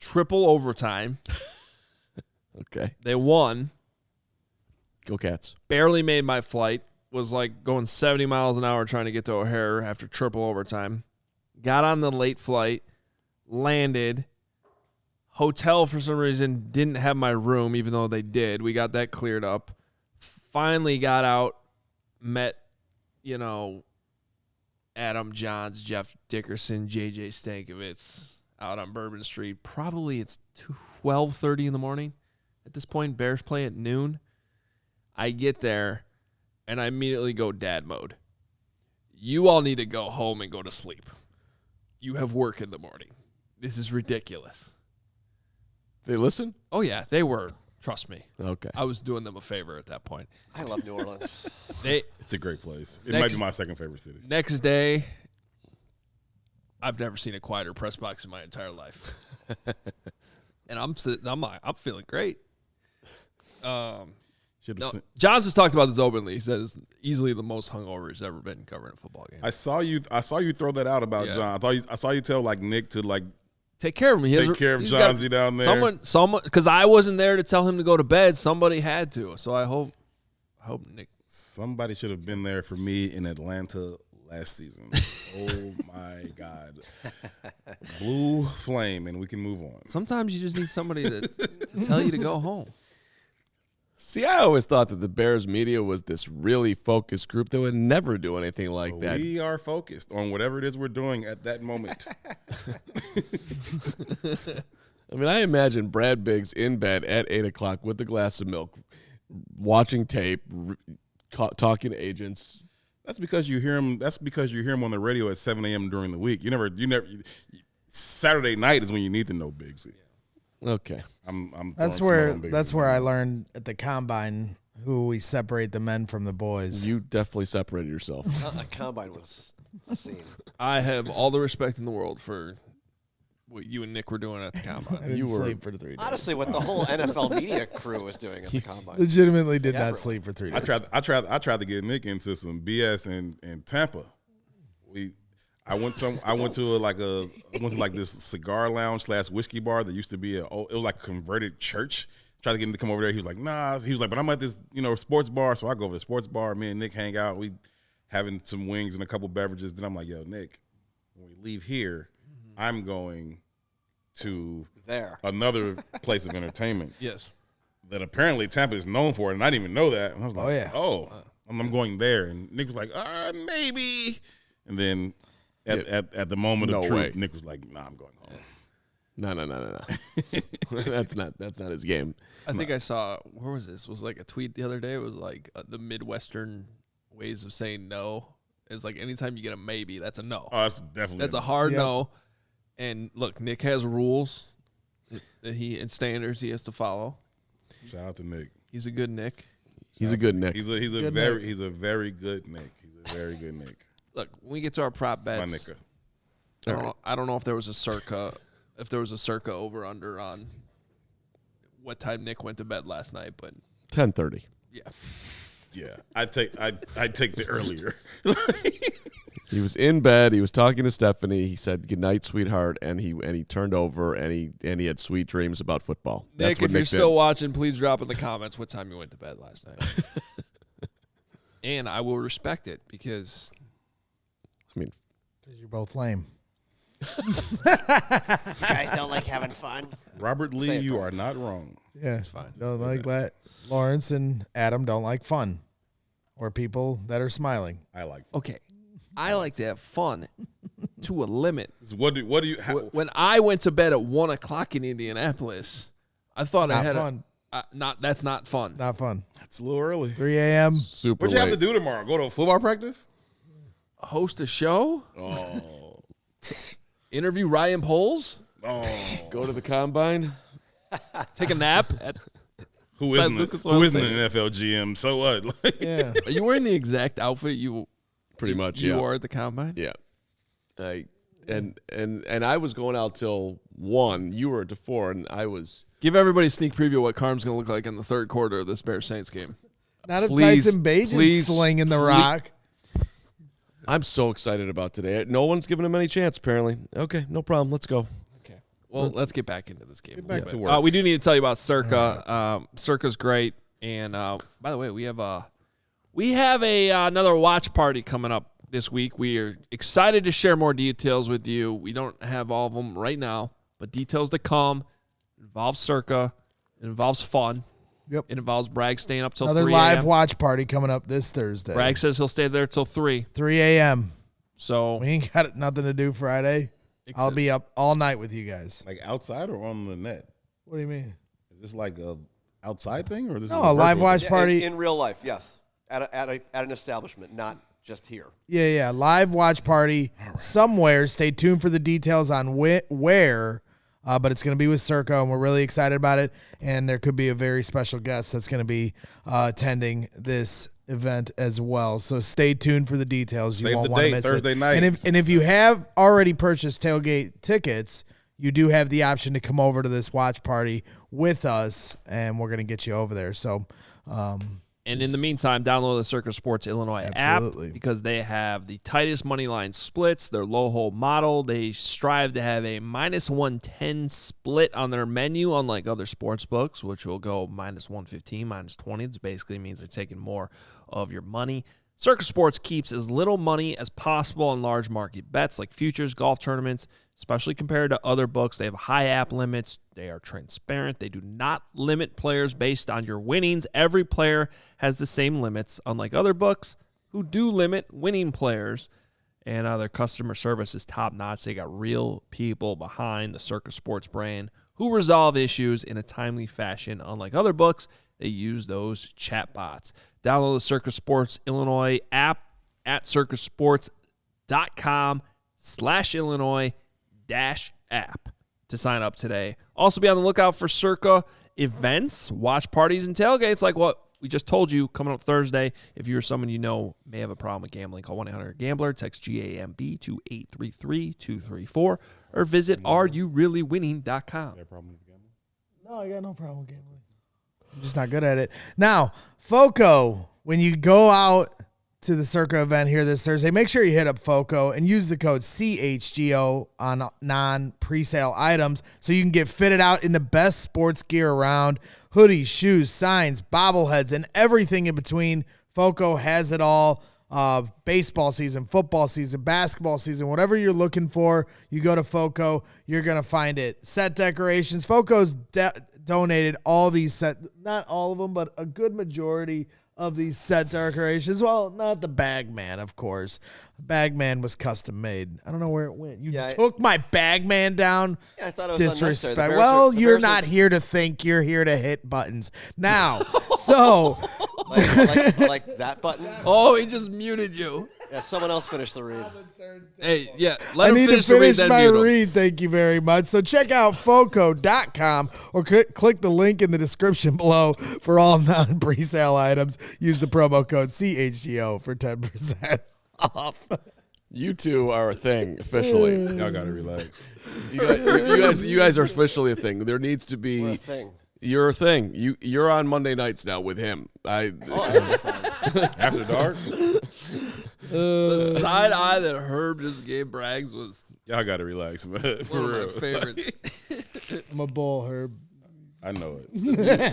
Triple overtime. Okay. They won. Go Cats. Barely made my flight. Was like going 70 miles an hour trying to get to O'Hare after triple overtime. Got on the late flight. Landed. Hotel, for some reason, didn't have my room, even though they did. We got that cleared up. Finally got out. Met, Adam Johns, Jeff Dickerson, JJ Stankovitz out on Bourbon Street. Probably it's 12:30 in the morning. At this point, Bears play at noon. I get there, and I immediately go dad mode. You all need to go home and go to sleep. You have work in the morning. This is ridiculous. They listen? Oh, yeah, they were. Trust me. Okay. I was doing them a favor at that point. I love New Orleans. It's a great place. It might be my second favorite city. Next day, I've never seen a quieter press box in my entire life. And I'm feeling great. Johns has talked about this openly. He said it's easily the most hungover he's ever been covering a football game. I saw you throw that out about John. I saw you tell Nick to take care of me. Take care of Johnsy down there. Someone, because I wasn't there to tell him to go to bed. Somebody had to. So I hope Nick. Somebody should have been there for me in Atlanta last season. Oh my God, blue flame, and we can move on. Sometimes you just need somebody to tell you to go home. See, I always thought that the Bears media was this really focused group that would never do anything like that. We are focused on whatever it is we're doing at that moment. I mean, I imagine Brad Biggs in bed at 8 o'clock with a glass of milk, watching tape, talking to agents. That's because you hear him. That's because you hear him on the radio at 7 a.m. during the week. You never. Saturday night is when you need to know Biggs. Okay. That's where I learned at the combine who we separate the men from the boys. You definitely separated yourself. A combine was a scene. I have all the respect in the world for what you and Nick were doing at the combine. I didn't sleep for 3 days. Honestly, what the whole NFL media crew was doing at the combine. Legitimately did not sleep for 3 days. I tried to get Nick into some BS in Tampa. I went to this cigar lounge / whiskey bar that used to be it was like a converted church. Tried to get him to come over there. He was like, nah. He was like, but I'm at this sports bar, so I go over to the sports bar. Me and Nick hang out. We having some wings and a couple beverages. Then I'm like, yo, Nick, when we leave here, I'm going to another place of entertainment. Yes. That apparently Tampa is known for, and I didn't even know that. And I was like, I'm going there. And Nick was like, maybe. And then at the moment of truth, Nick was like, nah, I'm going home. No. That's not his game. I think I saw, where was this? It was like a tweet the other day. It was like the Midwestern ways of saying no. It's like anytime you get a maybe, that's a no. Oh, that's a hard no. And look, Nick has rules and standards he has to follow. Shout out to Nick. He's a good Nick. He's a good Nick. He's a very good Nick. He's a very good Nick. Look, when we get to our prop bets, I don't know if there was a circa over under on what time Nick went to bed last night, but 10:30. Yeah, I'd take the earlier. He was in bed. He was talking to Stephanie. He said, "Good night, sweetheart," and he turned over and he had sweet dreams about football. Nick, if you're still watching, please drop in the comments what time you went to bed last night, and I will respect it because you're both lame. You guys don't like having fun. Robert Lee, you are not wrong. Yeah, it's fine. Don't like that. Lawrence and Adam don't like fun or people that are smiling. I like fun. Okay. I like to have fun to a limit. What do you? When I went to bed at 1 o'clock in Indianapolis, I thought I had fun. That's not fun. Not fun. That's a little early. 3 a.m. Super. What you have to do tomorrow? Go to a football practice? Host a show? Oh. Interview Ryan Poles? Oh. Go to the combine? Take a nap at Who Fat isn't Lucas who Oil isn't an Stadium. NFL GM? So what? Like, Yeah. Are you wearing the exact outfit you Pretty much, you yeah. wore at the combine? Yeah. And I was going out till 1. You were to 4, and I was. Give everybody a sneak preview of what Carm's going to look like in the third quarter of this Bears Saints game. Not if Please, Tyson Bagent's please, slinging the rock. I'm so excited about today. No one's giving him any chance, apparently. Okay, no problem. Let's go. Okay. Well, let's get back into this game. Get back to work. We do need to tell you about Circa. Circa's great, and by the way, we have another watch party coming up this week. We are excited to share more details with you. We don't have all of them right now, but details to come. It involves Circa. It involves fun. Yep. It involves Bragg staying up till Another 3 live a.m. watch party coming up this Thursday. Bragg says he'll stay there till 3. 3 a.m. So We ain't got nothing to do Friday. I'll be up all night with you guys. like outside or on the net? What do you mean? Is this like a outside thing or this No, is a live virtual watch thing? party. in real life, yes, at an establishment, not just here. Yeah. Live watch party somewhere. Stay tuned for the details on where. But it's going to be with Circa, and we're really excited about it. And there could be a very special guest that's going to be attending this event as well. So stay tuned for the details. You Save won't the want to date, miss Thursday it. night. And if you have already purchased tailgate tickets, you do have the option to come over to this watch party with us, and we're going to get you over there. So, And in the meantime, download the Circa Sports Illinois Absolutely. app because they have the tightest money line splits. Their low hold model. They strive to have a minus 110 split on their menu, unlike other sports books, which will go minus 115, minus 20. It basically means they're taking more of your money. Circa Sports keeps as little money as possible on large market bets like futures, golf tournaments, especially compared to other books. They have high app limits. They are transparent. They do not limit players based on your winnings. Every player has the same limits, unlike other books who do limit winning players. And their customer service is top-notch. They got real people behind the Circa Sports brand who resolve issues in a timely fashion. Unlike other books, they use those chatbots. Download the Circa Sports Illinois app at circasports.com/Illinois-app to sign up today. Also be on the lookout for Circa events, watch parties, and tailgates like what we just told you coming up Thursday. If you're someone you know may have a problem with gambling, call 1-800-GAMBLER, text GAMB to 833-234, or visit areyoureallywinning.com. no, I got no problem with gambling. I'm just not good at it. Now, Foco, when you go out to the Circa event here this Thursday, make sure you hit up Foco and use the code CHGO on non-presale items so you can get fitted out in the best sports gear around. Hoodies, shoes, signs, bobbleheads, and everything in between. Foco has it all. Baseball season, football season, basketball season, whatever you're looking for, you go to Foco, you're going to find it. Set decorations. Foco's donated all these set, not all of them, but a good majority of these set decorations. Well, not the Bagman, of course. The Bagman was custom made. I don't know where it went. You took my Bagman down. Yeah, I thought it was unnecessary. Disrespect. The Bears Well, the you're Bears not here to think. You're here to hit buttons. Now, so like that button. Oh, he just muted you. Yeah, someone else finished the read. Hey, yeah, let I him need finish to finish the read, my then mute him. read. Thank you very much. So check out foco.com or click the link in the description below for all non-presale items. Use the promo code CHGO for 10% off. You two are a thing officially. Y'all gotta relax. You guys are officially a thing. There needs to be. We're a thing. You're a thing. You're on Monday nights now with him. After dark, The side eye that Herb just gave Braggs was y'all gotta relax, man. For one real. of my favorites. I'm a bull, Herb. I know it,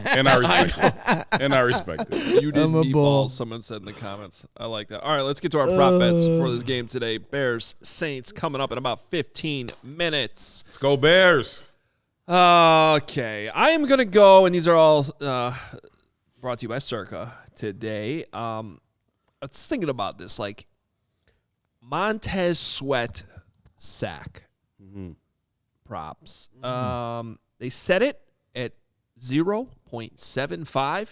and I respect it. And I respect it. You did I'm a bull. meatballs, someone said in the comments. I like that. All right, let's get to our prop bets for this game today. Bears, Saints coming up in about 15 minutes. Let's go Bears. Okay, I am going to go, and these are all brought to you by Circa today. I was thinking about this, like Montez Sweat sack props. They set it at 0.75.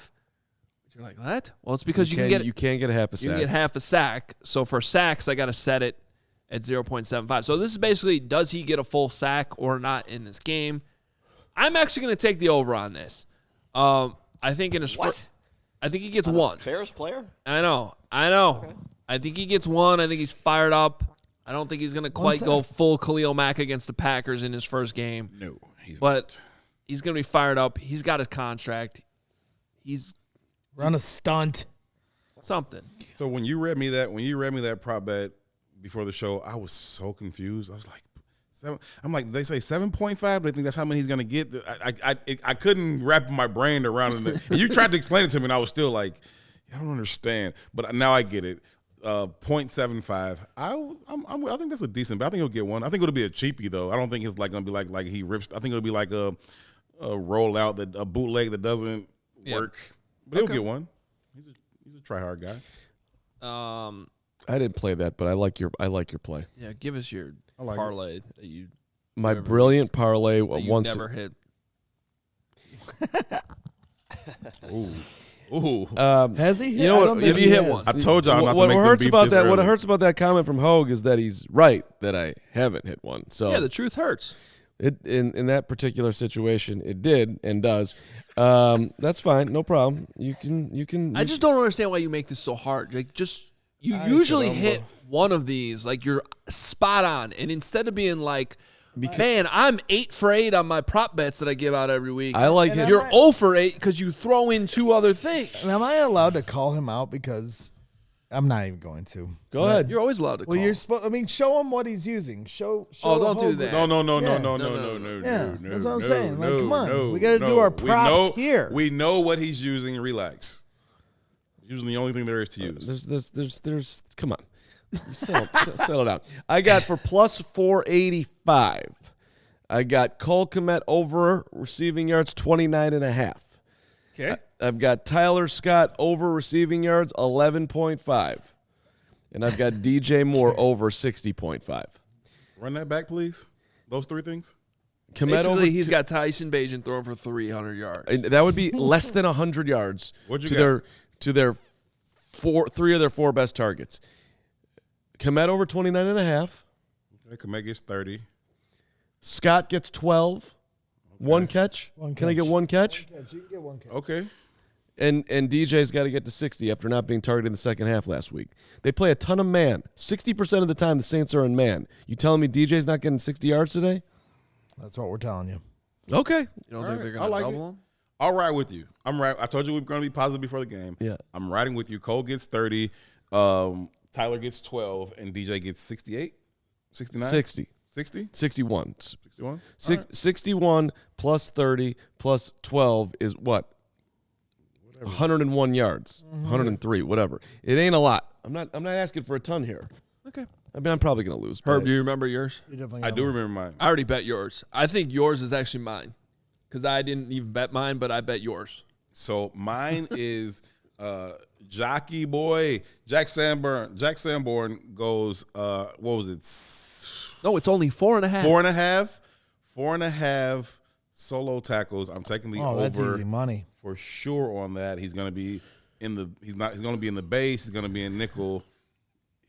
You're like, what? Well, it's because you can get a half a sack. you can get half a sack. So for sacks, I got to set it at 0.75. So this is basically, does he get a full sack or not in this game? I'm actually going to take the over on this. I think in his first, I think he gets one. Ferris player? I know. Okay. I think he gets one. I think he's fired up. I don't think he's going to quite go full Khalil Mack against the Packers in his first game. No, he's but not. He's going to be fired up. He's got his contract. He's run a stunt. Something. So when you read me that prop bet before the show, I was so confused. I was like, they say 7.5. They think that's how many he's going to get. I couldn't wrap my brain around it. And you tried to explain it to me, and I was still like, I don't understand. But now I get it. 0.75. I think that's a decent bet. I think he'll get one. I think it'll be a cheapie though. I don't think it's like going to be like he rips. I think it'll be like a rollout, a bootleg that doesn't work. But he'll get one. He's a try hard guy. I didn't play that, but I like your play. Yeah, give us your parlay that you. My brilliant parlay that you never hit. Ooh. Has he? You know what? If you hit one, I told y'all not what to make hurts them beef about this that. early. What hurts about that comment from Hoge is that he's right that I haven't hit one. So yeah, the truth hurts. It in that particular situation, it did and does. That's fine, no problem. You can. I just don't understand why you make this so hard. Like, you usually hit one of these, like you're spot on, and instead of being like, man, I'm 8 for 8 on my prop bets that I give out every week. I like it. You're 0 for 8 because you throw in 2 other things. And am I allowed to call him out? Because I'm not even going to. Go ahead. You're always allowed to call. Well, you're supposed. I mean, show him what he's using. Show. Don't do Hoge. that. No. Yeah, that's what I'm saying. Like, come on. No, We got to do our props here. We know what he's using. Relax. Using the only thing there is to use. There's. Come on. Settle down. I got for plus 485. I got Cole Kmet over receiving yards 29.5. Okay. I've got Tyler Scott over receiving yards 11.5. And I've got DJ Moore over 60.5. Run that back, please. Those 3 things. Basically, he's got Tyson Bagent throwing for 300 yards. And that would be less than 100 yards What'd you to their 3 of their 4 best targets. Kmet over 29.5. Okay, Kmet gets 30. Scott gets 12. Okay. One catch. Can I get one catch? You can get one catch. Okay. And DJ's got to get to 60 after not being targeted in the second half last week. They play a ton of man. 60% of the time the Saints are in man. You telling me DJ's not getting 60 yards today? That's what we're telling you. Okay. You don't think they're going to double him? I'll ride with you. I'm right. I told you we were going to be positive before the game. Yeah. I'm riding with you. Cole gets 30. Tyler gets 12. And DJ gets 68? 69? 60. 60? 61. 61? 61 plus 30 plus 12 is what? 101 yards. 103, whatever. It ain't a lot. I'm not asking for a ton here. Okay. I mean, I'm probably going to lose. Herb, do you remember yours? I do remember mine. I already bet yours. I think yours is actually mine because I didn't even bet mine, but I bet yours. So mine is Jockey Boy. Jack Sanborn goes, what was it? No, it's only 4.5. 4.5. 4.5 solo tackles. I'm taking the over. That's easy money. For sure on that. He's going to be in the he's going to be in the base, he's going to be in nickel.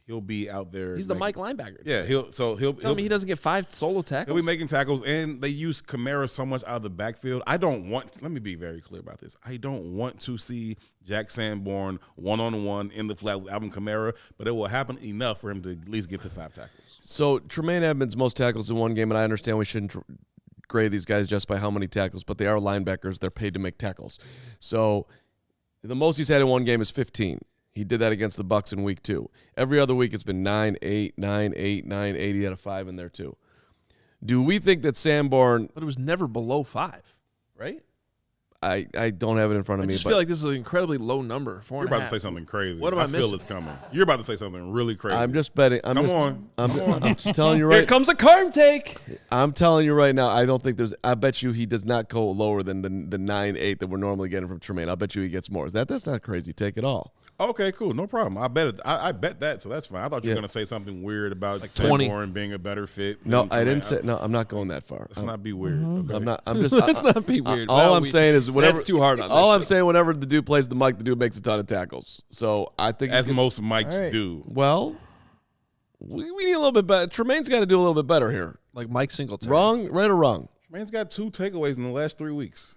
He'll be out there. He's the Mike linebacker. Yeah, he'll tell me he doesn't get 5 solo tackles. He'll be making tackles, and they use Kamara so much out of the backfield. Let me be very clear about this. I don't want to see Jack Sanborn one-on-one in the flat with Alvin Kamara, but it will happen enough for him to at least get to 5 tackles. So Tremaine Edmonds most tackles in one game, and I understand we shouldn't grade these guys just by how many tackles, but they are linebackers. They're paid to make tackles. So the most he's had in one game is 15. He did that against the Bucs in week 2. Every other week it's been 9, 8, 9, 8, 9, 8. He had a 5 in there too. Do we think that Sanborn... But it was never below 5, right? I don't have it in front of me. I just feel like this is an incredibly low number. 4.5. You're about to say something crazy. What am I feel missing? it's coming. You're about to say something really crazy. I'm just betting. I'm just telling you right. Here comes a Carm take. I'm telling you right now, I don't think there's. I bet you he does not go lower than the 9-8 that we're normally getting from Tremaine. I'll bet you he gets more. That's not a crazy take at all. Okay, cool. No problem. I bet it. I bet that, so that's fine. I thought you were going to say something weird about like 20. Sanborn being a better fit. No, I didn't say. No, I'm not going that far. Let's not be weird. Okay? I'm not. I'm just. Let's not be weird. All I'm saying is whenever. That's too hard on all this I'm shit. saying, whenever the dude plays the mic, the dude makes a ton of tackles. So I think As most mics right. do. Well, we need a little bit better. Tremaine's got to do a little bit better here. Like Mike Singletary. Wrong, right or wrong? Man's got 2 takeaways in the last 3 weeks.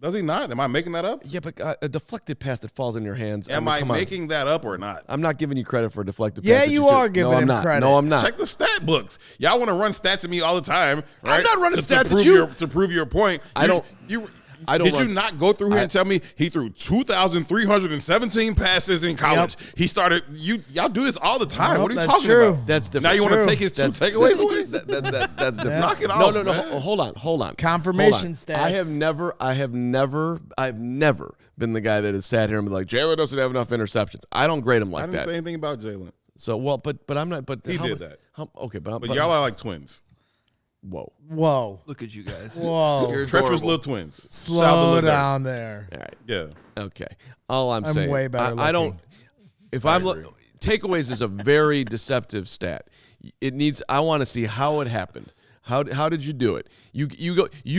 Does he not? Am I making that up? Yeah, but a deflected pass that falls in your hands. Am I making that up or not? I'm not giving you credit for a deflected pass. Yeah, that you are giving him credit. No, I'm not. Check the stat books. Y'all want to run stats at me all the time, right? I'm not running stats prove at you. To prove your point. I don't Did you not go through here and tell me he threw 2,317 passes in college? Yep. He started. Y'all do this all the time. Nope, What are you that's talking true. about? That's different. Now you want to take his 2 takeaways away? That's different. Knock it off. No. man. Hold on. Confirmation stats. I have never been the guy that has sat here and been like, Jaylen doesn't have enough interceptions. I don't grade him like I didn't that. say anything about Jaylen. So but I'm not. But He did that. Okay, But y'all are like twins. Whoa. Look at you guys. Whoa. You're Treacherous adorable. little twins. Shout out to Slow Lil Durk. down there. All right. Yeah. Okay. All I'm I'm saying. way better I don't. looking. If I I'm agree. takeaways is a very deceptive stat. It needs. I want to see how it happened. How did you do it? You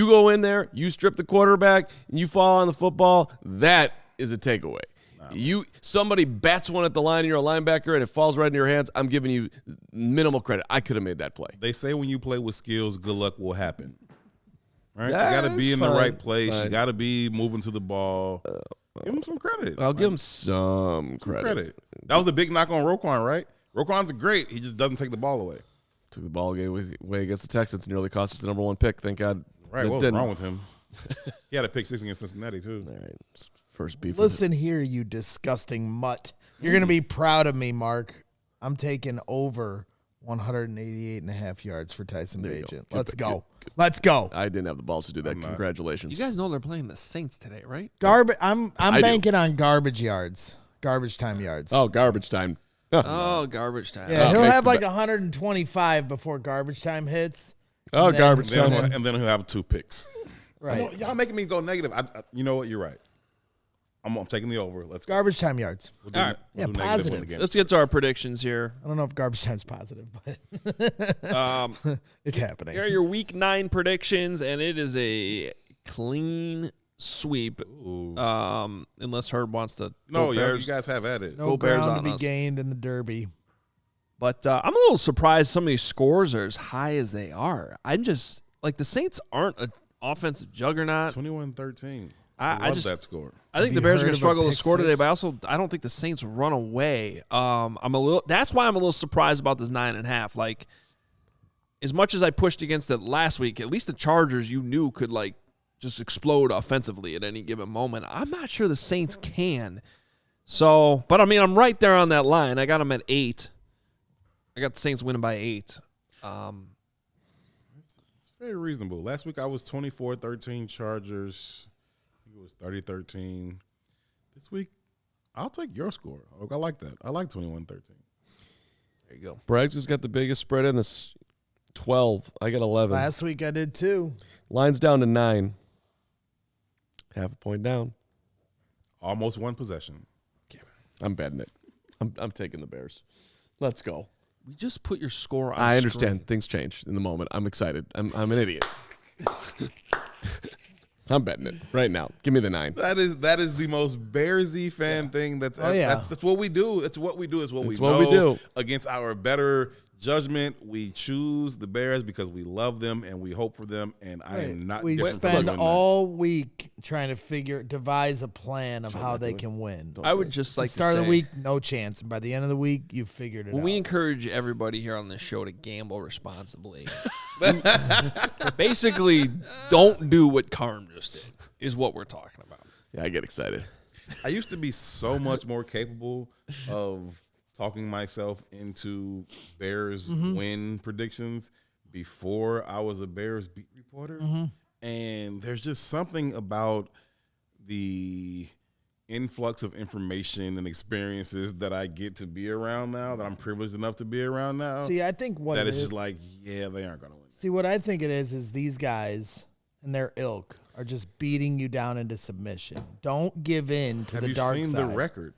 go in there. You strip the quarterback. And you fall on the football. That is a takeaway. Somebody bats one at the line and you're a linebacker and it falls right in your hands. I'm giving you minimal credit. I could have made that play. They say when you play with skills, good luck will happen. Right? Yeah, you got to be it's in fine. the right place. Fine. You got to be moving to the ball. Give him some credit. I'll give him some Some credit. That was the big knock on Roquan, right? Roquan's great. He just doesn't take the ball away. Took the ball away against the Texans. Nearly cost us the number 1 pick. Thank God. Right. it What was didn't. wrong with him? He had a pick 6 against Cincinnati, too. All right. First beef. Listen here, you disgusting mutt. You're going to be proud of me, Mark. I'm taking over 188.5 yards for Tyson There you go. Bagent. Good Let's pick. go. Let's go. I didn't have the balls to do that. I'm not. Congratulations. You guys know they're playing the Saints today, right? I'm I do. banking on garbage yards. Garbage time yards. Oh, garbage time. Oh, garbage time. yeah, he'll makes have the like 125 before garbage time hits. Oh, And then- garbage time. And then he'll have 2 picks. Right. No, y'all making me go negative. You know what? You're right. I'm taking the over. Let's go. Garbage time yards. We'll do, All right. we'll Yeah, do negative positive. one again. Let's get to our predictions here. I don't know if garbage time's positive, but it's happening. Here are your Week 9 predictions, and it is a clean sweep. Unless Herb wants to. No, go you Bears. guys have at it. No Go Bears ground on to be us. gained in the Derby. But I'm a little surprised some of these scores are as high as they are. I'm just like the Saints aren't an offensive juggernaut. 21-13. I love just that score. I think Have the you Bears are heard going to of a struggle to pick score today, six? but I don't think the Saints run away. That's why I'm a little surprised about this 9.5. Like, as much as I pushed against it last week, at least the Chargers you knew could like just explode offensively at any given moment. I'm not sure the Saints can. So, but I mean, I'm right there on that line. I got them at 8. I got the Saints winning by 8. It's very reasonable. Last week I was 24-13 Chargers. I think it was 30-13. This week, I'll take your score. I like that. I like 21-13. There you go. Braggs has got the biggest spread in this. 12. I got 11. Last week I did too. Line's down to 9. Half a point down. Almost one possession. I'm betting it. I'm taking the Bears. Let's go. We just put your score on I screen. understand things change in the moment. I'm excited. I'm an idiot. I'm betting it right now. Give me the 9. That is the most Bearsy fan thing. That's that's what we do. It's what we do. It's what we do against our better judgment. We choose the Bears because we love them and we hope for them. And I am not. We different from spend doing all week trying to devise a plan of how they can win. I would just like Start to of say, the week, no chance. And by the end of the week, you've figured it well, out. we encourage everybody here on this show to gamble responsibly. Basically, don't do what Carm just did, is what we're talking about. Yeah, I get excited. I used to be so much more capable of talking myself into Bears win predictions before I was a Bears beat reporter. And there's just something about the influx of information and experiences that I get to be around now, that I'm privileged enough to be around now. See, I think what that it it's is, just like, yeah, they aren't going to win. see what I think it is these guys and their ilk are just beating you down into submission. Don't give in to Have the you dark seen side. the record?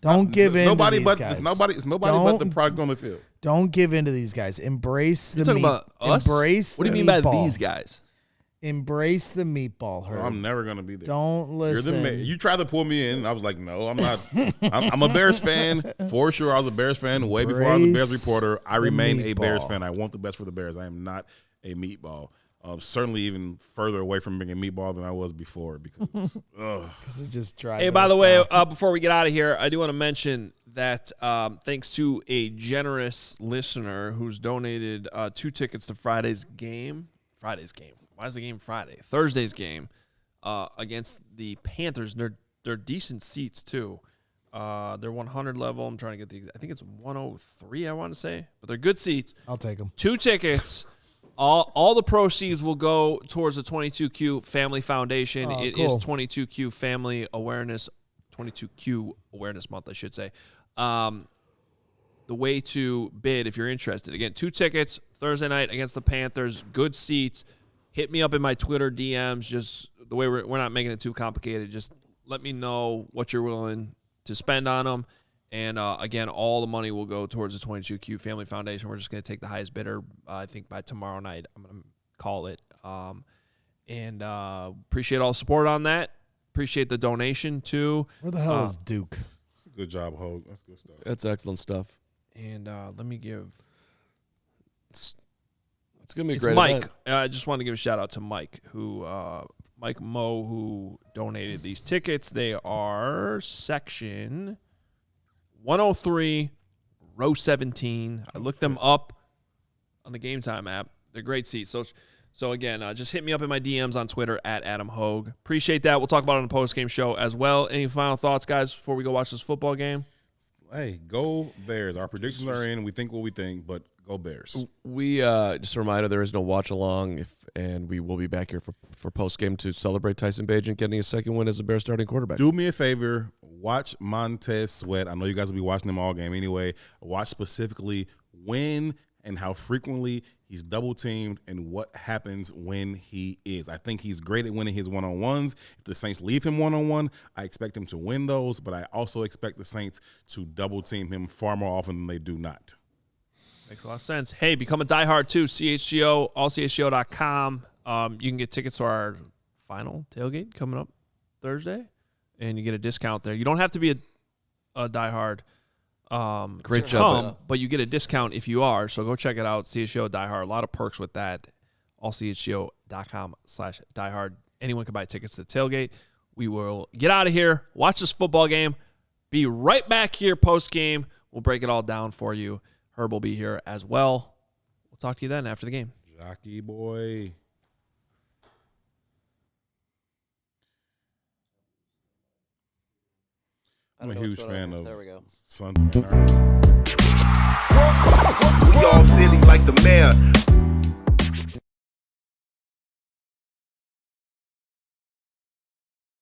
Don't give in. Nobody to these but guys. it's nobody but the Don't- product on the field. Don't give in to these guys. Embrace the You talking meat. about us? Embrace. What do you the mean by meatball. these guys? Embrace the meatball. Herb. I'm never going to be there. Don't You're listen. you tried to pull me in, and I was like, no, I'm not. I'm a Bears fan. For sure, I was a Bears fan way before I was a Bears Embrace reporter. I the remain a Bears meatball. fan. I want the best for the Bears. I am not a meatball. Certainly even further away from being a meatball than I was before because it just drives. Hey, by the way, before we get out of here, I do want to mention that thanks to a generous listener who's donated 2 tickets to Friday's game. Why is the game Friday? Thursday's game against the Panthers. They're decent seats too. They're 100 level. I'm trying to get I think it's 103. I want to say, but they're good seats. I'll take them. 2 tickets. All the proceeds will go towards the 22Q Family Foundation. Oh, It cool. is 22Q Family Awareness, 22Q Awareness Month, I should say. The way to bid if you're interested. Again, 2 tickets Thursday night against the Panthers. Good seats. Hit me up in my Twitter DMs. Just the way we're not making it too complicated. Just let me know what you're willing to spend on them. And, again, all the money will go towards the 22Q Family Foundation. We're just going to take the highest bidder, I think, by tomorrow night. I'm going to call it. And appreciate all the support on that. Appreciate the donation, too. Where the hell is Duke? that's a good job, Hoge. That's good stuff. That's excellent stuff. And let me give It's going to be a it's great Mike. event. I just want to give a shout out to Mike, Mike Moe, who donated these tickets. They are section 103, row 17. I looked them up on the Game Time app. They're great seats. So again, just hit me up in my DMs on Twitter at Adam Hoge. Appreciate that. We'll talk about it on the post-game show as well. Any final thoughts, guys, before we go watch this football game? Hey, go Bears. Our predictions are in. We think what we think, but go Bears. We just a reminder, there is no watch along, and we will be back here for post game to celebrate Tyson Bagent getting his second win as a Bears starting quarterback. Do me a favor, watch Montez Sweat. I know you guys will be watching him all game anyway. Watch specifically when and how frequently he's double teamed and what happens when he is. I think he's great at winning his one-on-ones. If the Saints leave him one-on-one, I expect him to win those, but I also expect the Saints to double team him far more often than they do not. Makes a lot of sense. Hey, become a diehard too. CHGO, allchgo.com. You can get tickets to our final tailgate coming up Thursday, and you get a discount there. You don't have to be a diehard. Great job. But you get a discount if you are. So go check it out. CHGO diehard. A lot of perks with that. allchgo.com/diehard. Anyone can buy tickets to the tailgate. We will get out of here. Watch this football game. Be right back here post game. We'll break it all down for you. Herb will be here as well. We'll talk to you then after the game. Jockey boy. I'm a huge fan of Sons of Anarchy. We all silly like the mayor.